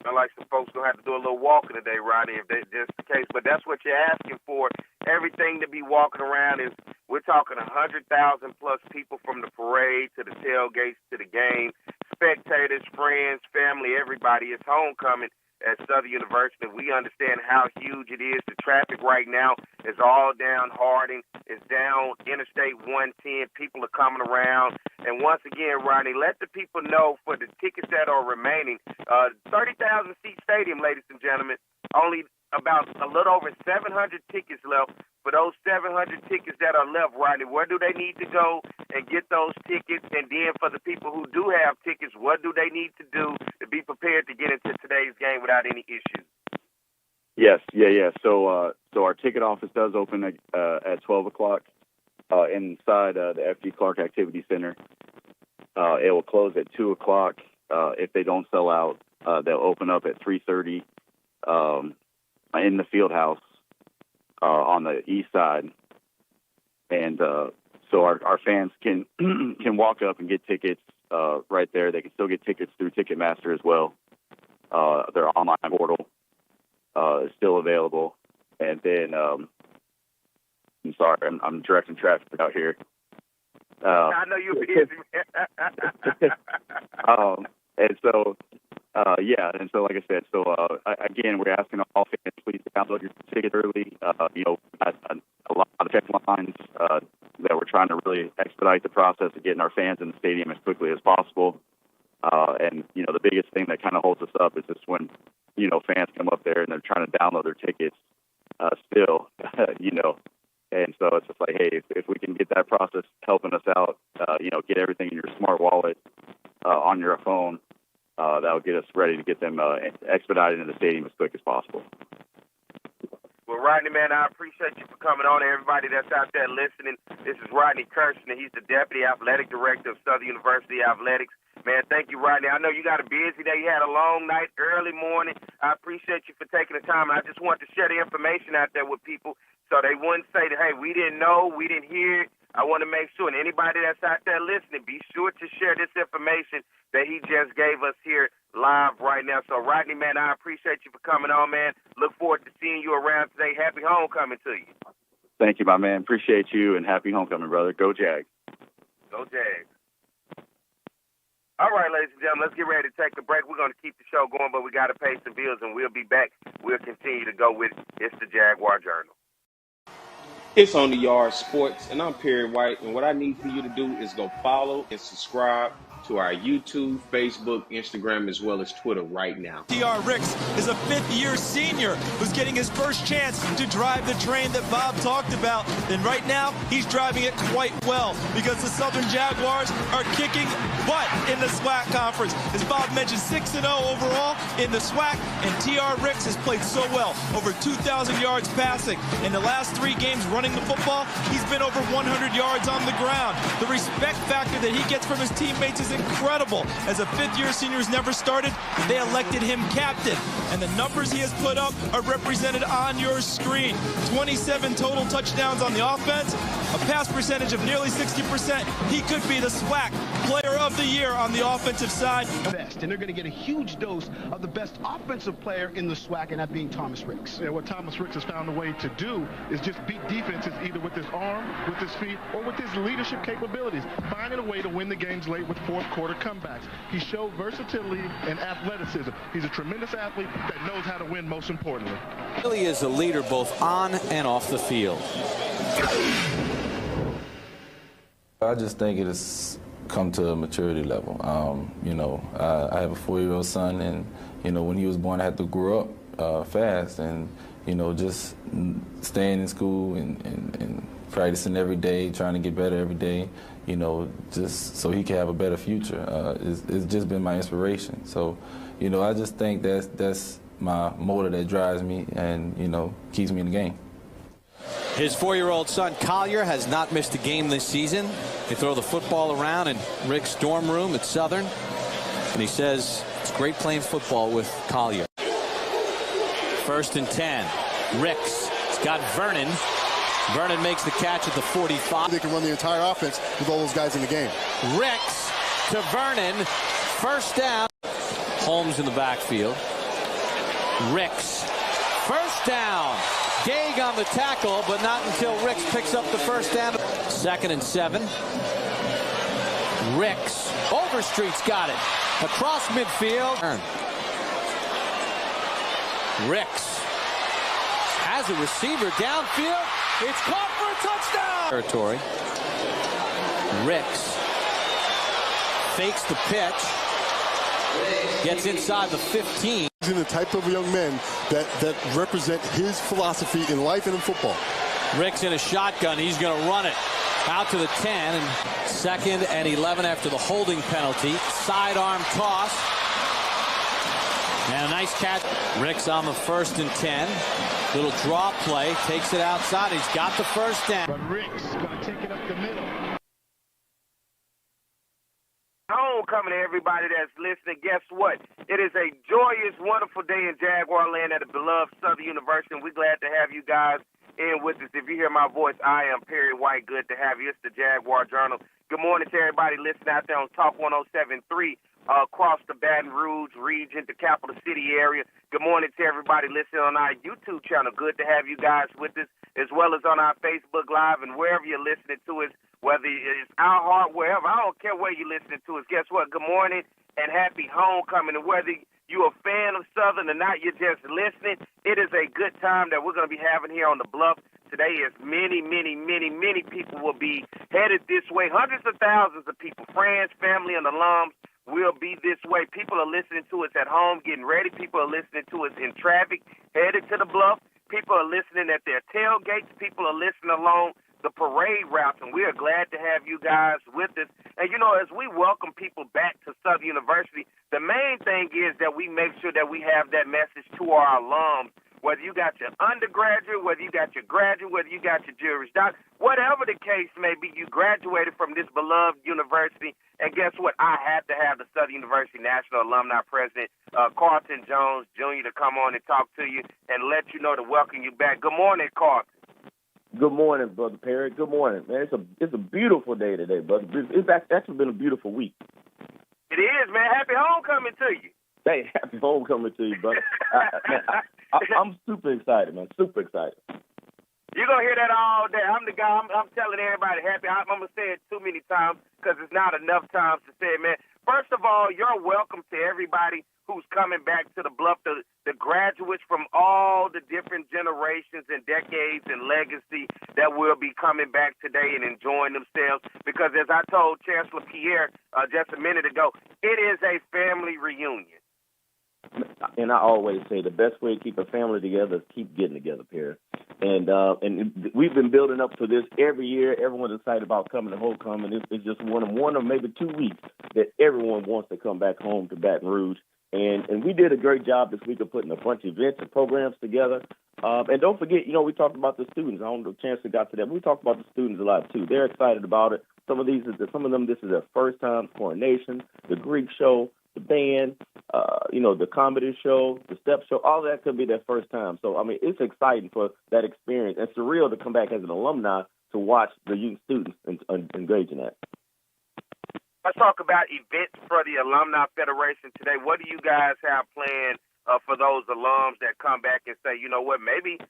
I like some folks gonna have to do a little walking today, Rodney, if that's the case. But that's what you're asking for. Everything to be walking around is, we're talking 100,000 plus people from the parade to the tailgates to the game, spectators, friends, family, everybody. It's homecoming, at Southern University. We understand how huge it is. The traffic right now is all down Harding. It's down Interstate 110. People are coming around. And once again, Ronnie, let the people know for the tickets that are remaining. 30,000-seat stadium, ladies and gentlemen. Only about a little over 700 tickets left. For those 700 tickets that are left, Rodney, where do they need to go and get those tickets? And then for the people who do have tickets, what do they need to do to be prepared to get into today's game without any issues? Yes, yeah. So our ticket office does open at 12 o'clock inside the FD Clark Activity Center. It will close at 2 o'clock. If they don't sell out, they'll open up at 3:30 in the field house on the east side. And so our fans can walk up and get tickets right there. They can still get tickets through Ticketmaster as well. Their online portal is still available. And then, I'm sorry, I'm directing traffic out here. I know you're busy. And so, like I said, again, we're asking all fans, please download your ticket early. A lot of check lines that we're trying to really expedite the process of getting our fans in the stadium as quickly as possible. And the biggest thing that kind of holds us up is just when, fans come up there and they're trying to download their tickets still, And so it's just like, hey, if we can get that process helping us out, get everything in your smart wallet on your phone, that'll get us ready to get them expedited in the stadium as quick as possible. Well, Rodney, man, I appreciate you for coming on. Everybody that's out there listening, this is Rodney Kirshner. He's the Deputy Athletic Director of Southern University Athletics. Man, thank you, Rodney. I know you got a busy day. You had a long night, early morning. I appreciate you for taking the time. I just want to share the information out there with people so they wouldn't say that, hey, we didn't know, we didn't hear it. I want to make sure, and anybody that's out there listening, be sure to share this information that he just gave us here live right now. So, Rodney, man, I appreciate you for coming on, man. Look forward to seeing you around today. Happy homecoming to you. Thank you, my man. Appreciate you, and happy homecoming, brother. Go Jags. Go Jags. All right, ladies and gentlemen, let's get ready to take a break. We're going to keep the show going, but we got to pay some bills, and we'll be back. We'll continue to go with It's the Jaguar Journal. It's On the Yard Sports, and I'm Pierre White, and what I need for you to do is go follow and subscribe to our YouTube, Facebook, Instagram, as well as Twitter right now. T.R. Ricks is a fifth-year senior who's getting his first chance to drive the train that Bob talked about. And right now, he's driving it quite well because the Southern Jaguars are kicking butt in the SWAC conference. As Bob mentioned, 6-0 overall in the SWAC, and T.R. Ricks has played so well, over 2,000 yards passing. In the last 3 games running the football, he's been over 100 yards on the ground. The respect factor that he gets from his teammates is incredible. As a fifth-year senior who's never started, they elected him captain. And the numbers he has put up are represented on your screen. 27 total touchdowns on the offense, a pass percentage of nearly 60%. He could be the SWAC Player of the Year on the offensive side. Best, and they're going to get a huge dose of the best offensive player in the SWAC, and that being Thomas Ricks. Yeah, what Thomas Ricks has found a way to do is just beat defenses either with his arm, with his feet, or with his leadership capabilities, finding a way to win the games late with fourth-quarter comebacks. He showed versatility and athleticism. He's a tremendous athlete that knows how to win, most importantly. Really is a leader both on and off the field. I just think it has come to a maturity level. I have a 4-year-old son, and, when he was born, I had to grow up fast, and, just staying in school and practicing every day, trying to get better every day, just so he can have a better future. It's just been my inspiration. So, I just think that's my motor that drives me and, keeps me in the game. His 4-year-old son, Collier, has not missed a game this season. They throw the football around in Rick's dorm room at Southern, and he says it's great playing football with Collier. 1st and 10. Ricks. He's got Vernon. Vernon makes the catch at the 45. They can run the entire offense with all those guys in the game. Ricks to Vernon. 1st down. Holmes in the backfield. Ricks. 1st down. Gage on the tackle, but not until Ricks picks up the 1st down. 2nd and 7. Ricks. Overstreet's got it. Across midfield. Ricks has a receiver downfield. It's caught for a touchdown. Territory. Ricks fakes the pitch. Gets inside the 15. He's in the type of young men that represent his philosophy in life and in football. Ricks in a shotgun. He's going to run it out to the 10. And 2nd and 11 after the holding penalty. Sidearm toss. And a nice catch. Ricks on the 1st and 10. Little draw play. Takes it outside. He's got the first down. But Ricks going to take it up the middle. Homecoming to everybody that's listening. Guess what? It is a joyous, wonderful day in Jaguar land at the beloved Southern University. And we're glad to have you guys in with us. If you hear my voice, I am Pierre. Good to have you. It's the Jaguar Journal. Good morning to everybody listening out there on Talk 107.3 across the Baton Rouge region, the capital city area. Good morning to everybody listening on our YouTube channel. Good to have you guys with us, as well as on our Facebook Live and wherever you're listening to us, whether it's our heart, wherever. I don't care where you're listening to us. Guess what? Good morning and happy homecoming. And whether you're a fan of Southern or not, you're just listening, it is a good time that we're going to be having here on the Bluff. Today is many people will be headed this way. Hundreds of thousands of people, friends, family, and alums will be this way. People are listening to us at home, getting ready. People are listening to us in traffic, headed to the Bluff. People are listening at their tailgates. People are listening along the parade routes, and we are glad to have you guys with us. And, you know, as we welcome people back to Southern University, the main thing is that we make sure that we have that message to our alums, whether you got your undergraduate, whether you got your graduate, whether you got your Juris Doctor, whatever the case may be, you graduated from this beloved university. And guess what? I have to have the Southern University National Alumni President, Carlton Jones Jr., to come on and talk to you and let you know to welcome you back. Good morning, Carlton. Good morning, Brother Perry. Good morning, man. It's a beautiful day today, brother. It's actually been a beautiful week. It is, man. Happy homecoming to you. Hey, happy homecoming to you, brother. I'm super excited, man. Super excited. You're going to hear that all day. I'm the guy. I'm telling everybody happy. I'm going to say it too many times because it's not enough times to say it, man. First of all, you're welcome to everybody who's coming back to the Bluff, the graduates from all the different generations and decades and legacy that will be coming back today and enjoying themselves. Because as I told Chancellor Pierre just a minute ago, it is a family reunion. And I always say the best way to keep a family together is keep getting together, Pierre. And we've been building up to this every year. Everyone's excited about coming to homecoming. It's just one or maybe 2 weeks that everyone wants to come back home to Baton Rouge. And we did a great job this week of putting a bunch of events and programs together. And don't forget, we talked about the students. I don't know if Chancellor got to that. We talked about the students a lot, too. They're excited about it. Some of them, this is their first time, coronation, the Greek show, the band, the comedy show, the step show, all that could be their first time. So, it's exciting for that experience. And surreal to come back as an alumni to watch the youth students engage in that. Let's talk about events for the Alumni Federation today. What do you guys have planned for those alums that come back and say, you know what, maybe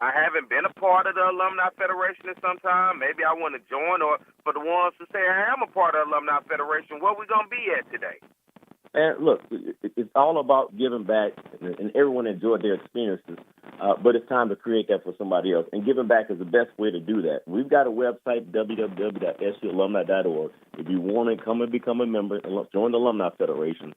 I haven't been a part of the Alumni Federation in some time. Maybe I want to join. Or for the ones who say I am a part of the Alumni Federation, where we going to be at today? And look, it's all about giving back, and everyone enjoyed their experiences, but it's time to create that for somebody else. And giving back is the best way to do that. We've got a website, www.sualumni.org. If you want to come and become a member and join the Alumni Federation,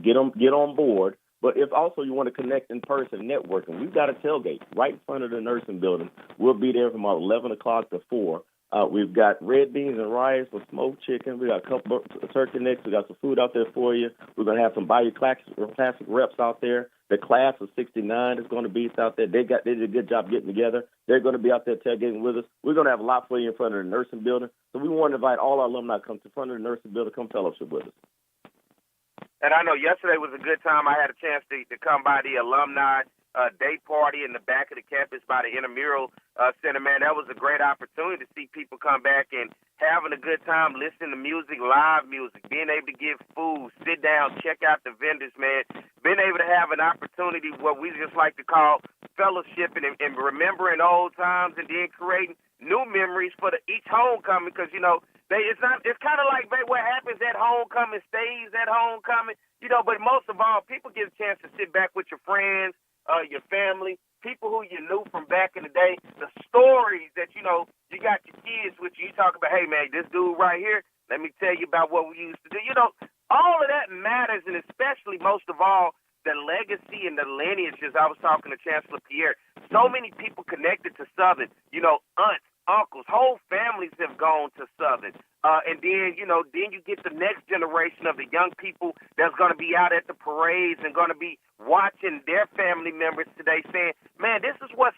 get on board. But if also you want to connect in person, networking, we've got a tailgate right in front of the nursing building. We'll be there from about 11 o'clock to 4. We've got red beans and rice with smoked chicken. We got a couple of turkey necks. We got some food out there for you. We're going to have some Bayou Classic reps out there. The class of '69 is going to be out there. They did a good job getting together. They're going to be out there tailgating with us. We're going to have a lot for you in front of the nursing building. So we want to invite all our alumni to come to front of the nursing building, come fellowship with us. And I know yesterday was a good time. I had a chance to come by the alumni day party in the back of the campus by the intramural center, man. That was a great opportunity to see people come back and having a good time, listening to music, live music, being able to get food, sit down, check out the vendors, man. Being able to have an opportunity, what we just like to call fellowshipping and remembering old times and then creating new memories for each homecoming because, it's kind of like what happens at homecoming stays at homecoming, but most of all, people get a chance to sit back with your friends your family, people who you knew from back in the day, the stories that, you got your kids with you. You talk about, hey, man, this dude right here, let me tell you about what we used to do. All of that matters, and especially, most of all, the legacy and the lineage. As I was talking to Chancellor Pierre, so many people connected to Southern, aunts, uncles, whole families have gone to Southern. And then, then you get the next generation of the young people that's going to be out at the parades and going to be watching their family members today saying, man, why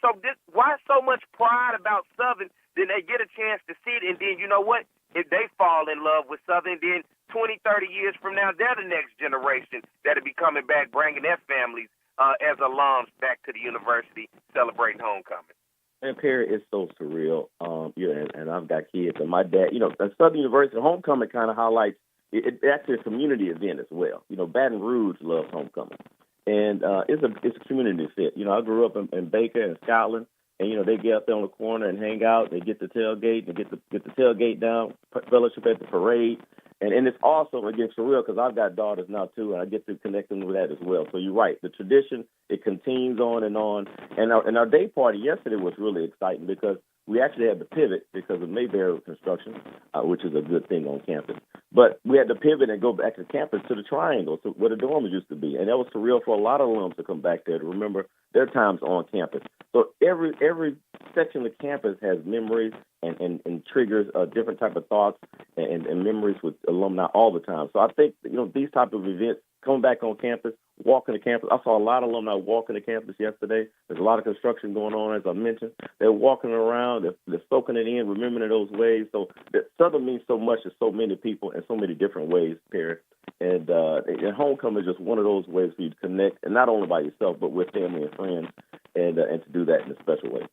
so much pride about Southern? Then they get a chance to see it. And then, you know what? If they fall in love with Southern, then 20, 30 years from now, they're the next generation that'll be coming back, bringing their families as alums back to the university, celebrating homecoming. And Pierre, it's so surreal. And I've got kids, and my dad, at Southern University, homecoming kind of highlights it's actually a community event as well. Baton Rouge loves homecoming, and it's a community fit. I grew up in Baker and Scotland, and they get up there on the corner and hang out. They get the tailgate, and get the tailgate down, fellowship at the parade. And it's also, again, surreal because I've got daughters now, too, and I get to connect them with that as well. So you're right. The tradition, it continues on. And our day party yesterday was really exciting because we actually had to pivot because of Mayberry construction, which is a good thing on campus. But we had to pivot and go back to campus to the Triangle, to where the dorms used to be. And that was surreal for a lot of alums to come back there to remember their times on campus. So every section of campus has memories and triggers different type of thoughts and memories with alumni all the time. So I think, these type of events, coming back on campus, walking the campus. I saw a lot of alumni walking the campus yesterday. There's a lot of construction going on, as I mentioned. They're walking around. They're soaking it in, remembering those ways. So Southern means so much to so many people in so many different ways, Pierre. And homecoming is just one of those ways for you to connect, and not only by yourself, but with family and friends, and to do that in a special way.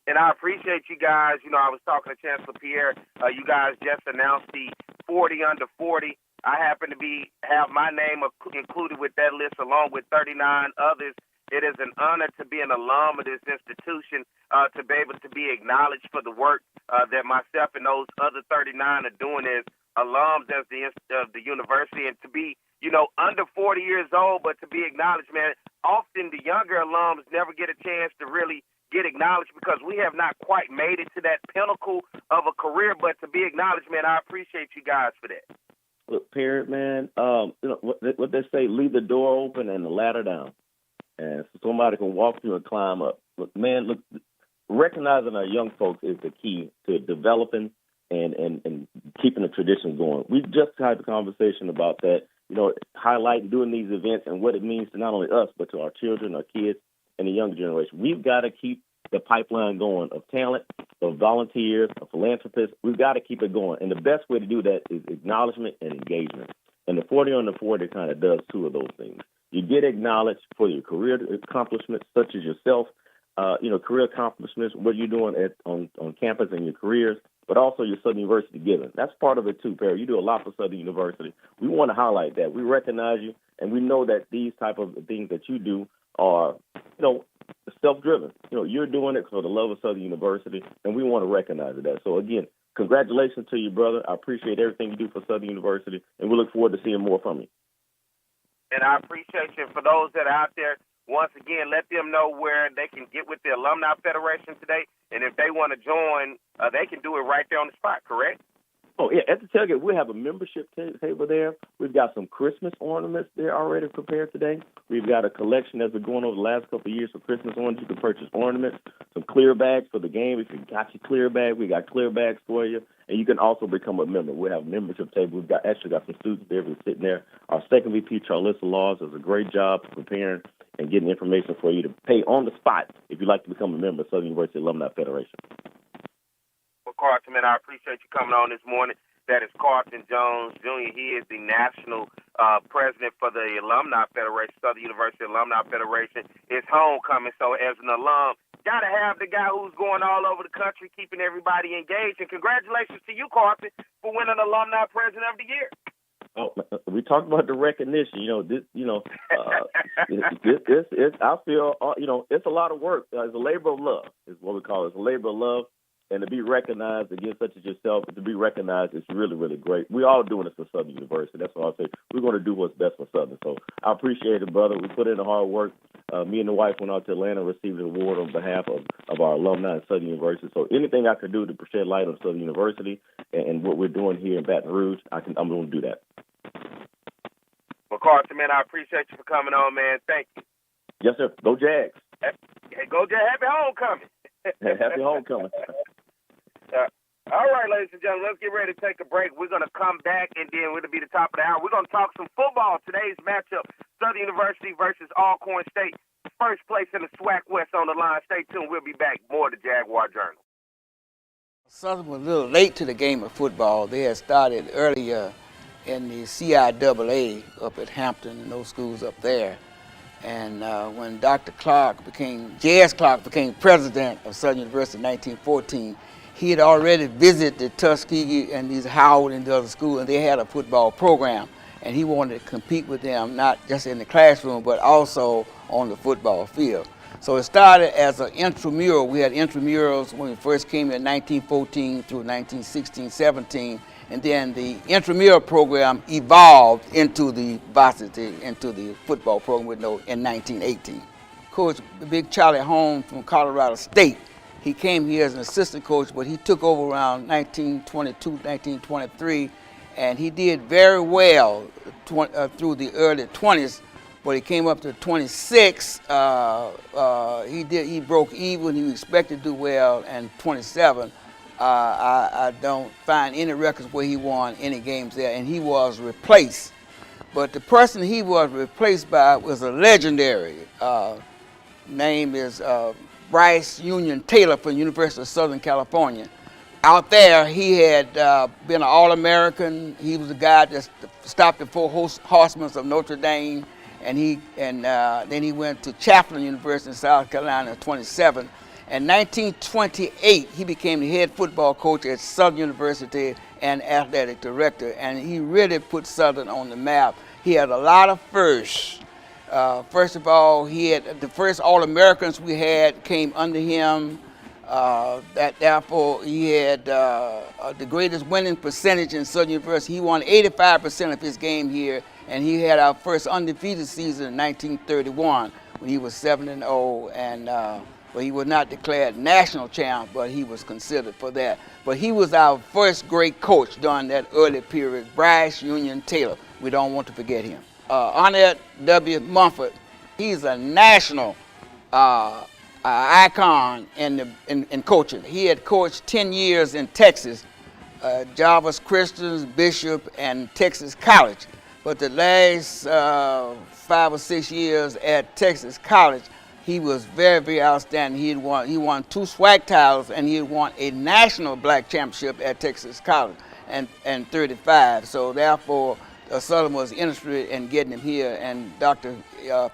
And I appreciate you guys. I was talking to Chancellor Pierre. You guys just announced the 40 under 40. I happen to have my name included with that list along with 39 others. It is an honor to be an alum of this institution, to be able to be acknowledged for the work that myself and those other 39 are doing as alums of the university, and to be, under 40 years old, but to be acknowledged, man. Often the younger alums never get a chance to really get acknowledged because we have not quite made it to that pinnacle of a career, but to be acknowledged, man, I appreciate you guys for that. Look, Pierre, man, what they say, leave the door open and the ladder down. And so somebody can walk through and climb up. Look, recognizing our young folks is the key to developing and keeping the tradition going. We just had a conversation about that, highlighting, doing these events and what it means to not only us, but to our children, our kids, and the younger generation. We've got to keep the pipeline going of talent, of volunteers, of philanthropists. We've got to keep it going. And the best way to do that is acknowledgement and engagement. And the 40 under 40 kind of does two of those things. You get acknowledged for your career accomplishments, such as yourself, career accomplishments, what you're doing on campus and your careers, but also your Southern University giving. That's part of it too, Perry. You do a lot for Southern University. We want to highlight that. We recognize you, and we know that these type of things that you do are, self-driven. You're doing it for the love of Southern University, and we want to recognize that. So again, congratulations to you, brother. I appreciate everything you do for Southern University, and we look forward to seeing more from you. And I appreciate you. For those that are out there, once again, let them know where they can get with the Alumni Federation today. And if they want to join, they can do it right there on the spot, correct? Oh, yeah. At the tailgate, we have a membership table there. We've got some Christmas ornaments there already prepared today. We've got a collection that's been going over the last couple of years for Christmas ornaments. You can purchase ornaments, some clear bags for the game. If you got your clear bag, we got clear bags for you. And you can also become a member. We have a membership table. We've got some students there who's sitting there. Our second VP, Charlissa Laws, does a great job preparing and getting information for you to pay on the spot if you'd like to become a member of Southern University Alumni Federation. Well, Carlton, man, I appreciate you coming on this morning. That is Carlton Jones, Jr. He is the national president for the Alumni Federation, Southern University Alumni Federation. It's homecoming, so as an alum, got to have the guy who's going all over the country, keeping everybody engaged. And congratulations to you, Carlton, for winning Alumni President of the Year. Oh, we talked about the recognition. I feel, it's a lot of work. It's a labor of love, is what we call it. It's a labor of love. And to be recognized against such as yourself, to be recognized is really, really great. We're all doing this for Southern University. That's what I'll say. We're going to do what's best for Southern. So I appreciate it, brother. We put in the hard work. Me and the wife went out to Atlanta and received an award on behalf of our alumni at Southern University. So anything I could do to shed light on Southern University and what we're doing here in Baton Rouge, I'm going to do that. Well, Carson, man, I appreciate you for coming on, man. Thank you. Yes, sir. Go Jags. Hey, go Jags. Happy homecoming. Happy homecoming. All right, ladies and gentlemen, let's get ready to take a break. We're going to come back, and then it'll be the top of the hour. We're going to talk some football. Today's matchup, Southern University versus Alcorn State. First place in the SWAC West on the line. Stay tuned. We'll be back. More of the Jaguar Journal. Southern was a little late to the game of football. They had started earlier in the CIAA up at Hampton and those schools up there. And when J.S. Clark became president of Southern University in 1914, he had already visited Tuskegee and these Howard and the other schools, and they had a football program. And he wanted to compete with them, not just in the classroom, but also on the football field. So it started as an intramural. We had intramurals when we first came in 1914 through 1916-17. And then the intramural program evolved into the varsity, into the football program in 1918. Coach Big Charlie Holmes from Colorado State, he came here as an assistant coach, but he took over around 1922, 1923, and he did very well through the early 20s. But he came up to 26. He broke even. He was expected to do well, and 27. I don't find any records where he won any games there, and he was replaced. But the person he was replaced by was a legendary. Name is Bryce Union Taylor from the University of Southern California. Out there, he had been an All-American. He was the guy that stopped the four horsemen of Notre Dame, and then he went to Chancellor University in South Carolina at 27. In 1928, he became the head football coach at Southern University and athletic director, and he really put Southern on the map. He had a lot of firsts. First of all, he had the first All-Americans we had came under him. Therefore, he had the greatest winning percentage in Southern University. He won 85% of his game here, and he had our first undefeated season in 1931 when he was 7-0, and but he was not declared national champ, but he was considered for that. But he was our first great coach during that early period, Bryce Union Taylor. We don't want to forget him. Arnett W. Mumford, he's a national icon in coaching. He had coached 10 years in Texas, Jarvis Christians, Bishop, and Texas College. But the last 5 or 6 years at Texas College, he was very, very outstanding. He won 2 SWAC titles, and he had won a national black championship at Texas College and 35. So therefore, Southern was interested in getting him here, and Dr.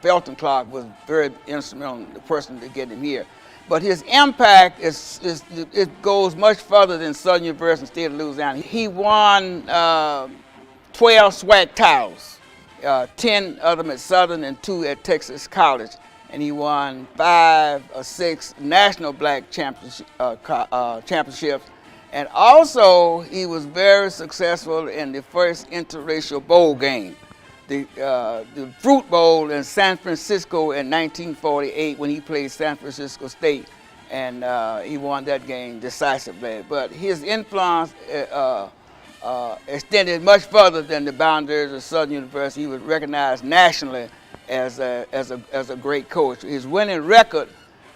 Felton Clark was very instrumental, the person to get him here. But his impact it goes much further than Southern University in the state of Louisiana. He won 12 SWAC titles, 10 of them at Southern and 2 at Texas College. And he won 5 or 6 national black championships. And also, he was very successful in the first interracial bowl game, the Fruit Bowl in San Francisco in 1948 when he played San Francisco State, and he won that game decisively. But his influence extended much further than the boundaries of Southern University. He was recognized nationally as a great coach. His winning record,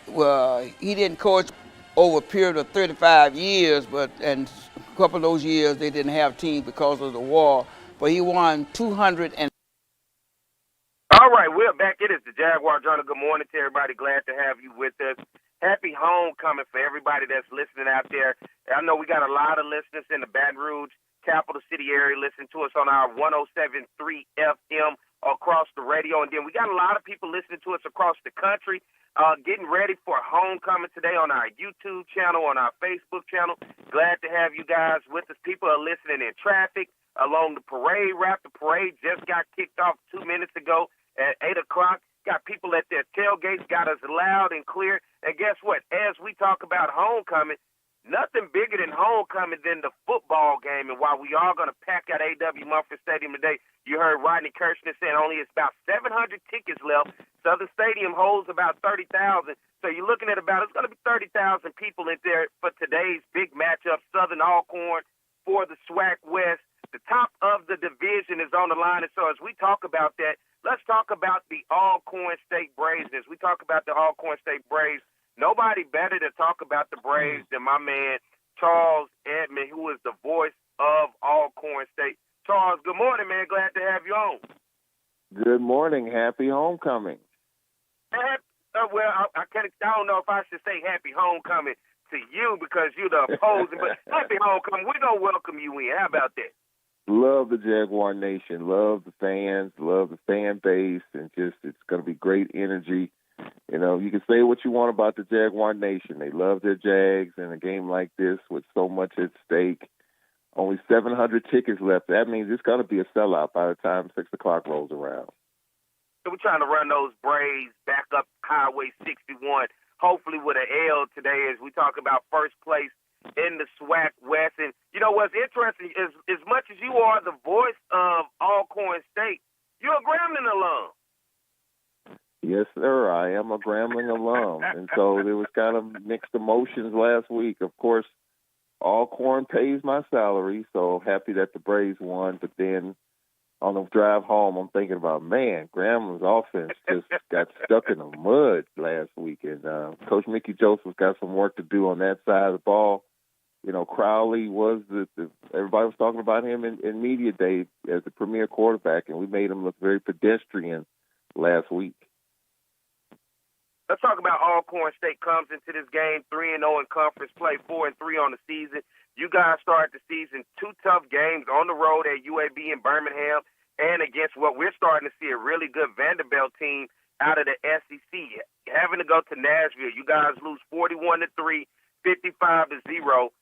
he didn't coach over a period of 35 years, and a couple of those years they didn't have teams because of the war. But he won 200 and. All right, we're back. It is the Jaguar Journal. Good morning to everybody. Glad to have you with us. Happy homecoming for everybody that's listening out there. I know we got a lot of listeners in the Baton Rouge, capital city area, listening to us on our 107.3 FM across the radio. And then we got a lot of people listening to us across the country, getting ready for homecoming today on our YouTube channel, on our Facebook channel. Glad to have you guys with us. People are listening in traffic along the parade route. The parade just got kicked off 2 minutes ago at 8 o'clock. Got people at their tailgates, got us loud and clear. And guess what? As we talk about homecoming, nothing bigger than homecoming than the football game. And while we are going to pack out A.W. Mumford Stadium today, you heard Rodney Kirshner saying only it's about 700 tickets left. Southern Stadium holds about 30,000. So you're looking at it's going to be 30,000 people in there for today's big matchup, Southern Alcorn for the SWAC West. The top of the division is on the line. And so as we talk about that, let's talk about the Alcorn State Braves. As we talk about the Alcorn State Braves, nobody better to talk about the Braves than my man, Charles Edmond, who is the voice of Alcorn State. Charles, good morning, man. Glad to have you on. Good morning. Happy homecoming. I don't know if I should say happy homecoming to you because you're the opposing, but happy homecoming. We're going to welcome you in. How about that? Love the Jaguar Nation. Love the fans. Love the fan base. And just it's going to be great energy. You know, you can say what you want about the Jaguar Nation. They love their Jags in a game like this with so much at stake. Only 700 tickets left. That means it's going to be a sellout by the time 6 o'clock rolls around. So we're trying to run those Braves back up Highway 61, hopefully with an L today as we talk about first place in the SWAC West. And, you know, what's interesting is as much as you are the voice of Alcorn State, you're a Grambling alum. Yes, sir. I am a Grambling alum. And so there was kind of mixed emotions last week. Of course, Alcorn pays my salary, so happy that the Braves won. But then on the drive home, I'm thinking about, man, Grambling's offense just got stuck in the mud last week. And Coach Mickey Joseph's got some work to do on that side of the ball. You know, Crowley was everybody was talking about him in media day as the premier quarterback, and we made him look very pedestrian last week. Let's talk about Alcorn State comes into this game 3-0 in conference play, 4-3 on the season. You guys started the season 2 tough games on the road at UAB in Birmingham and against what we're starting to see a really good Vanderbilt team out of the SEC. Having to go to Nashville, you guys lose 41-3, 55-0.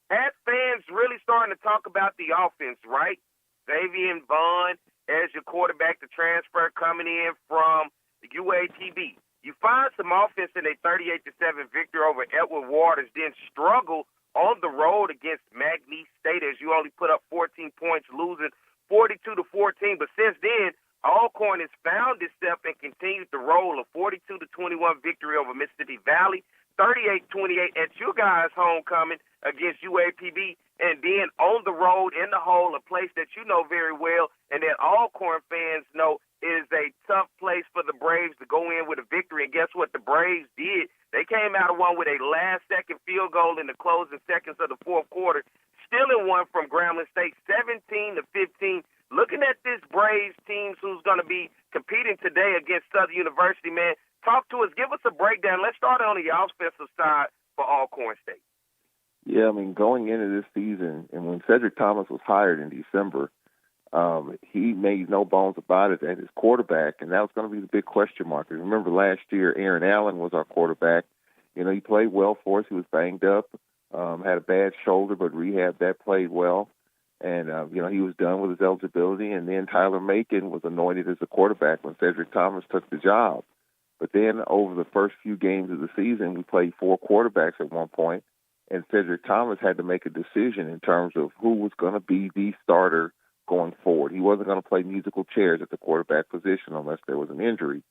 Had fans really starting to talk about the offense, right? Xavier Vaughn as your quarterback, the transfer coming in from the UATB. You find some offense in a 38-7 victory over Edward Waters, then struggle on the road against McNeese State as you only put up 14 points, losing 42-14. But since then, Alcorn has found itself and continued to roll a 42-21 victory over Mississippi Valley, 38-28 at you guys' homecoming against UAPB, and then on the road in the hole, a place that you know very well and that Alcorn fans know is a tough place for the Braves to go in with a victory. And guess what the Braves did? They came out of one with a last-second field goal in the closing seconds of the fourth quarter, stealing one from Grambling State, 17-15. Looking at this Braves team who's going to be competing today against Southern University, man, talk to us. Give us a breakdown. Let's start on the offensive side for Alcorn State. Yeah, I mean, going into this season, and when Cedric Thomas was hired in December, he made no bones about it at his quarterback, and that was going to be the big question mark. Remember last year, Aaron Allen was our quarterback. You know, he played well for us. He was banged up, had a bad shoulder, but rehabbed that, played well. And, you know, he was done with his eligibility. And then Tyler Macon was anointed as the quarterback when Cedric Thomas took the job. But then over the first few games of the season, we played 4 quarterbacks at one point, and Cedric Thomas had to make a decision in terms of who was going to be the starter going forward. He wasn't going to play musical chairs at the quarterback position unless there was an injury.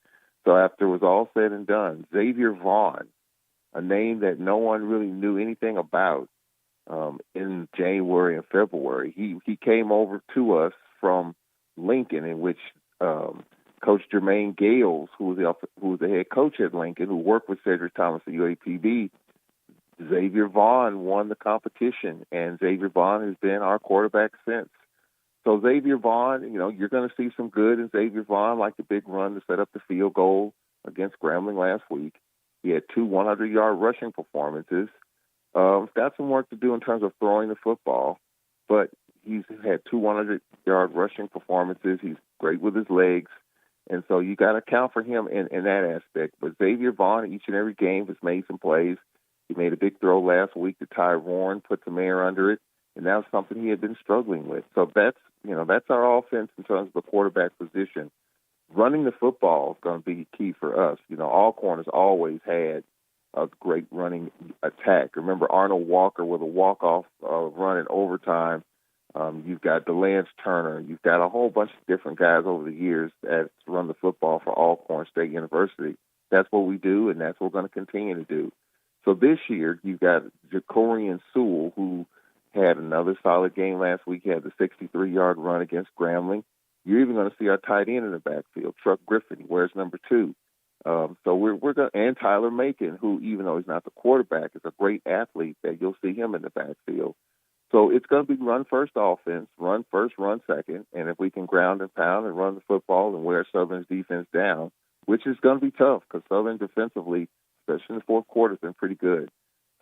So after it was all said and done, Xavier Vaughn, a name that no one really knew anything about in January and February, he came over to us from Lincoln, in which Coach Jermaine Gales, who was the head coach at Lincoln, who worked with Cedric Thomas at UAPB, Xavier Vaughn won the competition, and Xavier Vaughn has been our quarterback since. So Xavier Vaughn, you know, you're going to see some good in Xavier Vaughn, like the big run to set up the field goal against Grambling last week. He had 2 100-yard rushing performances. Got some work to do in terms of throwing the football, but he's had 2 100-yard rushing performances. He's great with his legs, and so you got to account for him in that aspect. But Xavier Vaughn, each and every game, has made some plays. He made a big throw last week to Ty Warren, put some air under it, and that was something he had been struggling with. So that's our offense in terms of the quarterback position. Running the football is going to be key for us. You know, Alcorn has always had a great running attack. Remember Arnold Walker with a walk-off run in overtime. You've got DeLance Turner. You've got a whole bunch of different guys over the years that run the football for Alcorn State University. That's what we do, and that's what we're going to continue to do. So this year, you've got Jacorian Sewell, who had another solid game last week. He had the 63-yard run against Grambling. You're even going to see our tight end in the backfield, Truck Griffin, where's number 2. So we're going, and Tyler Macon, who, even though he's not the quarterback, is a great athlete that you'll see him in the backfield. So it's going to be run first offense, run first, run second, and if we can ground and pound and run the football and wear Southern's defense down, which is going to be tough because Southern defensively, especially in the fourth quarter, has been pretty good.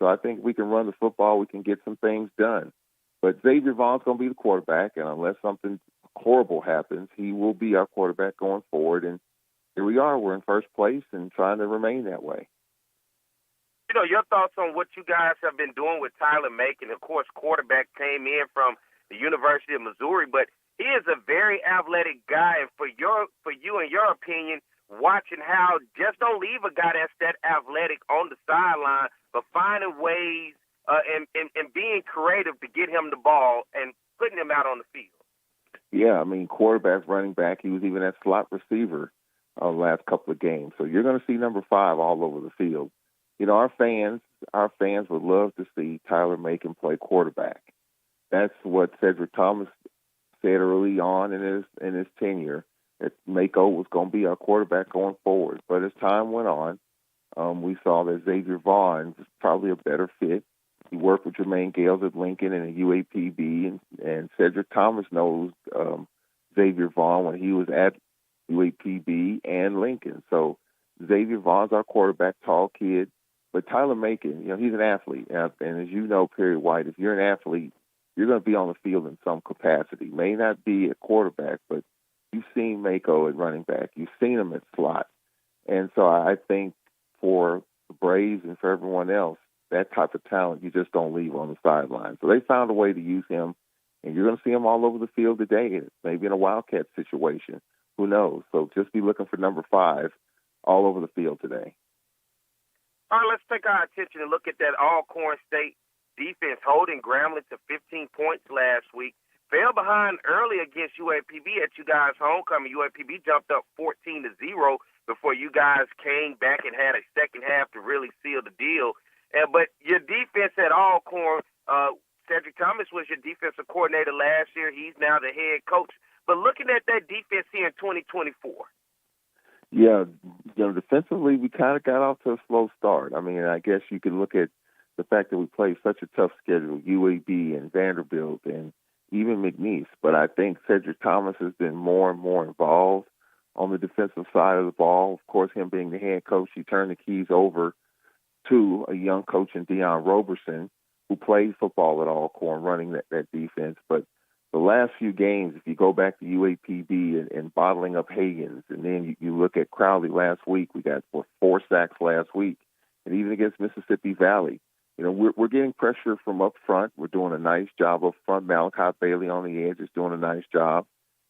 So I think we can run the football, we can get some things done. But Xavier Vaughn's going to be the quarterback, and unless something horrible happens, he will be our quarterback going forward. And here we are, we're in first place and trying to remain that way. You know, your thoughts on what you guys have been doing with Tyler Macon. Of course, quarterback came in from the University of Missouri, but he is a very athletic guy. And for you and your opinion, watching how just don't leave a guy that's that athletic on the sideline, but finding ways and being creative to get him the ball and putting him out on the field. Yeah, I mean, quarterback, running back, he was even at slot receiver last couple of games. So you're going to see number 5 all over the field. You know, our fans would love to see Tyler Macon play quarterback. That's what Cedric Thomas said early on in his tenure, that Mako was going to be our quarterback going forward. But as time went on, we saw that Xavier Vaughn was probably a better fit. He worked with Jermaine Gales at Lincoln and at UAPB, and Cedric Thomas knows Xavier Vaughn when he was at UAPB and Lincoln. So Xavier Vaughn's our quarterback, tall kid. But Tyler Macon, you know, he's an athlete. And as you know, Pierre White, if you're an athlete, you're going to be on the field in some capacity. May not be a quarterback, but you've seen Mako at running back. You've seen him at slot. And so I think for the Braves and for everyone else, that type of talent you just don't leave on the sideline. So they found a way to use him, and you're going to see him all over the field today, maybe in a Wildcat situation. Who knows? So just be looking for number 5 all over the field today. All right, let's take our attention and look at that Alcorn State defense holding Grambling to 15 points last week. Fell behind early against UAPB at you guys' homecoming. UAPB jumped up 14-0 before you guys came back and had a second half to really seal the deal. But your defense at Alcorn, Cedric Thomas was your defensive coordinator last year. He's now the head coach. But looking at that defense here in 2024. Yeah, you know, defensively, we kind of got off to a slow start. I mean, I guess you could look at the fact that we played such a tough schedule, UAB and Vanderbilt and even McNeese. But I think Cedric Thomas has been more and more involved on the defensive side of the ball. Of course, him being the head coach, he turned the keys over to a young coach in Deion Roberson, who played football at Alcorn, running that defense. But the last few games, if you go back to UAPB and bottling up Hagens, and then you look at Crowley last week, we got 4 sacks last week, and even against Mississippi Valley, you know, we're getting pressure from up front. We're doing a nice job up front. Malachi Bailey on the edge is doing a nice job.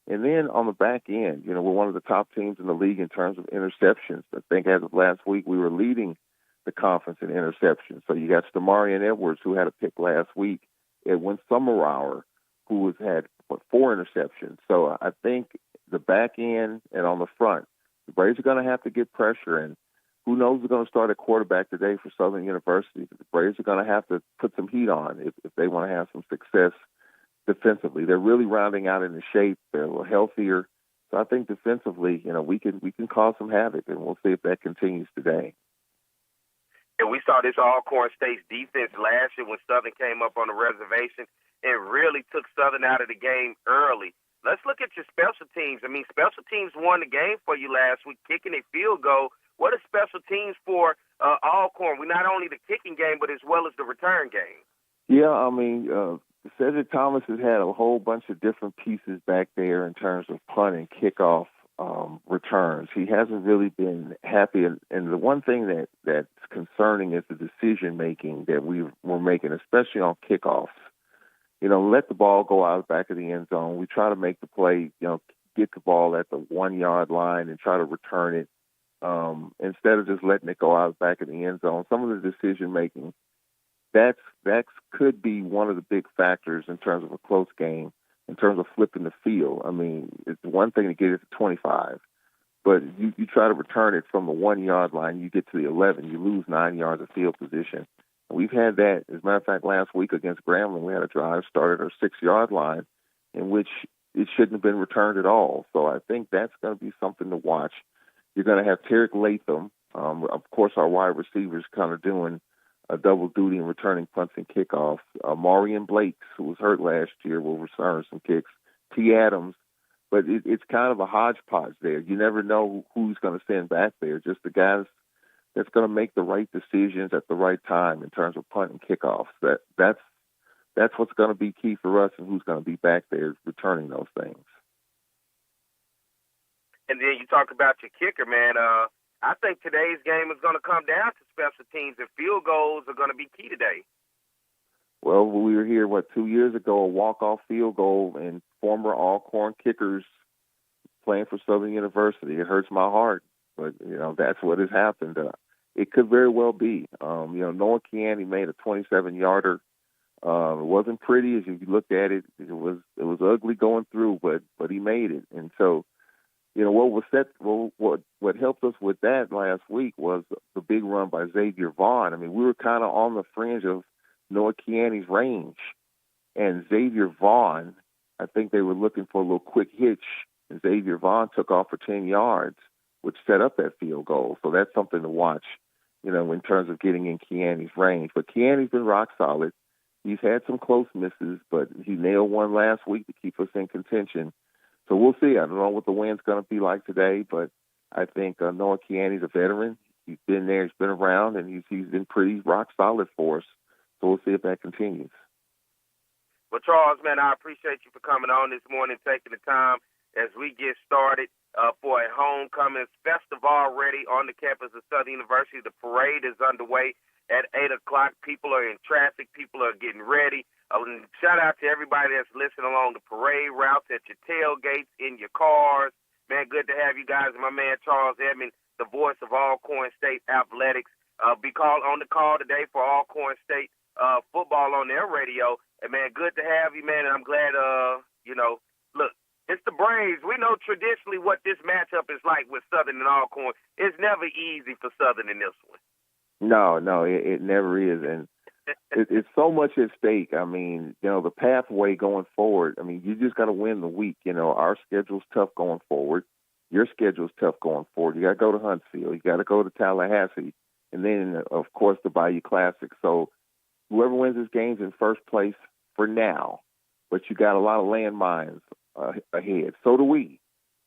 And then on the back end, you know, we're one of the top teams in the league in terms of interceptions. I think as of last week, we were leading the conference in interceptions. So you got Stamarian Edwards, who had a pick last week, Edwin Summerauer, who had 4 interceptions. So I think the back end and on the front, the Braves are going to have to get pressure. And who knows who's going to start at quarterback today for Southern University. The Braves are going to have to put some heat on if they want to have some success defensively. They're really rounding out into shape. They're a little healthier. So I think defensively, you know, we can cause some havoc, and we'll see if that continues today. And we saw this Alcorn State's defense last year when Southern came up on the reservation and really took Southern out of the game early. Let's look at your special teams. I mean, special teams won the game for you last week, kicking a field goal. What are special teams for Alcorn? We not only the kicking game, but as well as the return game. Yeah, I mean, Cedric Thomas has had a whole bunch of different pieces back there in terms of punt and kickoff returns. He hasn't really been happy, and the one thing that's concerning is the decision making that we're making, especially on kickoffs. You know, let the ball go out the back of the end zone. We try to make the play, you know, get the ball at the 1 yard line and try to return it instead of just letting it go out back in the end zone. Some of the decision making, that could be one of the big factors in terms of a close game, in terms of flipping the field. I mean, it's one thing to get it to 25, but you try to return it from the 1 yard line, you get to the 11, you lose 9 yards of field position. And we've had that. As a matter of fact, last week against Grambling, we had a drive started our 6 yard line in which it shouldn't have been returned at all. So I think that's going to be something to watch. You're going to have Tarek Latham. Of course, our wide receivers kind of doing a double duty and returning punts and kickoffs. Marion Blakes, who was hurt last year, will return some kicks. T. Adams. But it's kind of a hodgepodge there. You never know who's going to send back there. Just the guys that's going to make the right decisions at the right time in terms of punt and kickoffs. That's what's going to be key for us, and who's going to be back there returning those things. And then you talk about your kicker, man. I think today's game is going to come down to special teams, and field goals are going to be key today. Well, we were here, 2 years ago, a walk-off field goal, and former Alcorn kickers playing for Southern University. It hurts my heart, but, that's what has happened. It could very well be. Noah Kiani made a 27-yarder. It wasn't pretty as you looked at it. It was ugly going through, but he made it. And so, what helped us with that last week was the big run by Xavier Vaughn. I mean, we were kind of on the fringe of Noah Kiani's range, and Xavier Vaughn, I think they were looking for a little quick hitch, and Xavier Vaughn took off for 10 yards, which set up that field goal. So that's something to watch, in terms of getting in Kiani's range. But Kiani's been rock solid. He's had some close misses, but he nailed one last week to keep us in contention. So we'll see. I don't know what the wind's going to be like today, but I think Noah Kiani's a veteran. He's been there, he's been around, and he's been pretty rock solid for us. So we'll see if that continues. Well, Charles, man, I appreciate you for coming on this morning, taking the time as we get started for a homecoming festive already on the campus of Southern University. The parade is underway at 8 o'clock. People are in traffic. People are getting ready. Shout out to everybody that's listening along the parade routes, at your tailgates, in your cars. Man, good to have you guys. And my man, Charles Edmond, the voice of Alcorn State Athletics, be on the call today for Alcorn State football on their radio. And, man, good to have you, man. And I'm glad, look, it's the Braves. We know traditionally what this matchup is like with Southern and Alcorn. It's never easy for Southern in this one. No, it never is. And it's so much at stake. I mean, the pathway going forward, I mean, you just got to win the week. Our schedule's tough going forward. Your schedule's tough going forward. You got to go to Huntsville. You got to go to Tallahassee. And then, of course, the Bayou Classic. So whoever wins this game's in first place for now. But you got a lot of landmines ahead. So do we.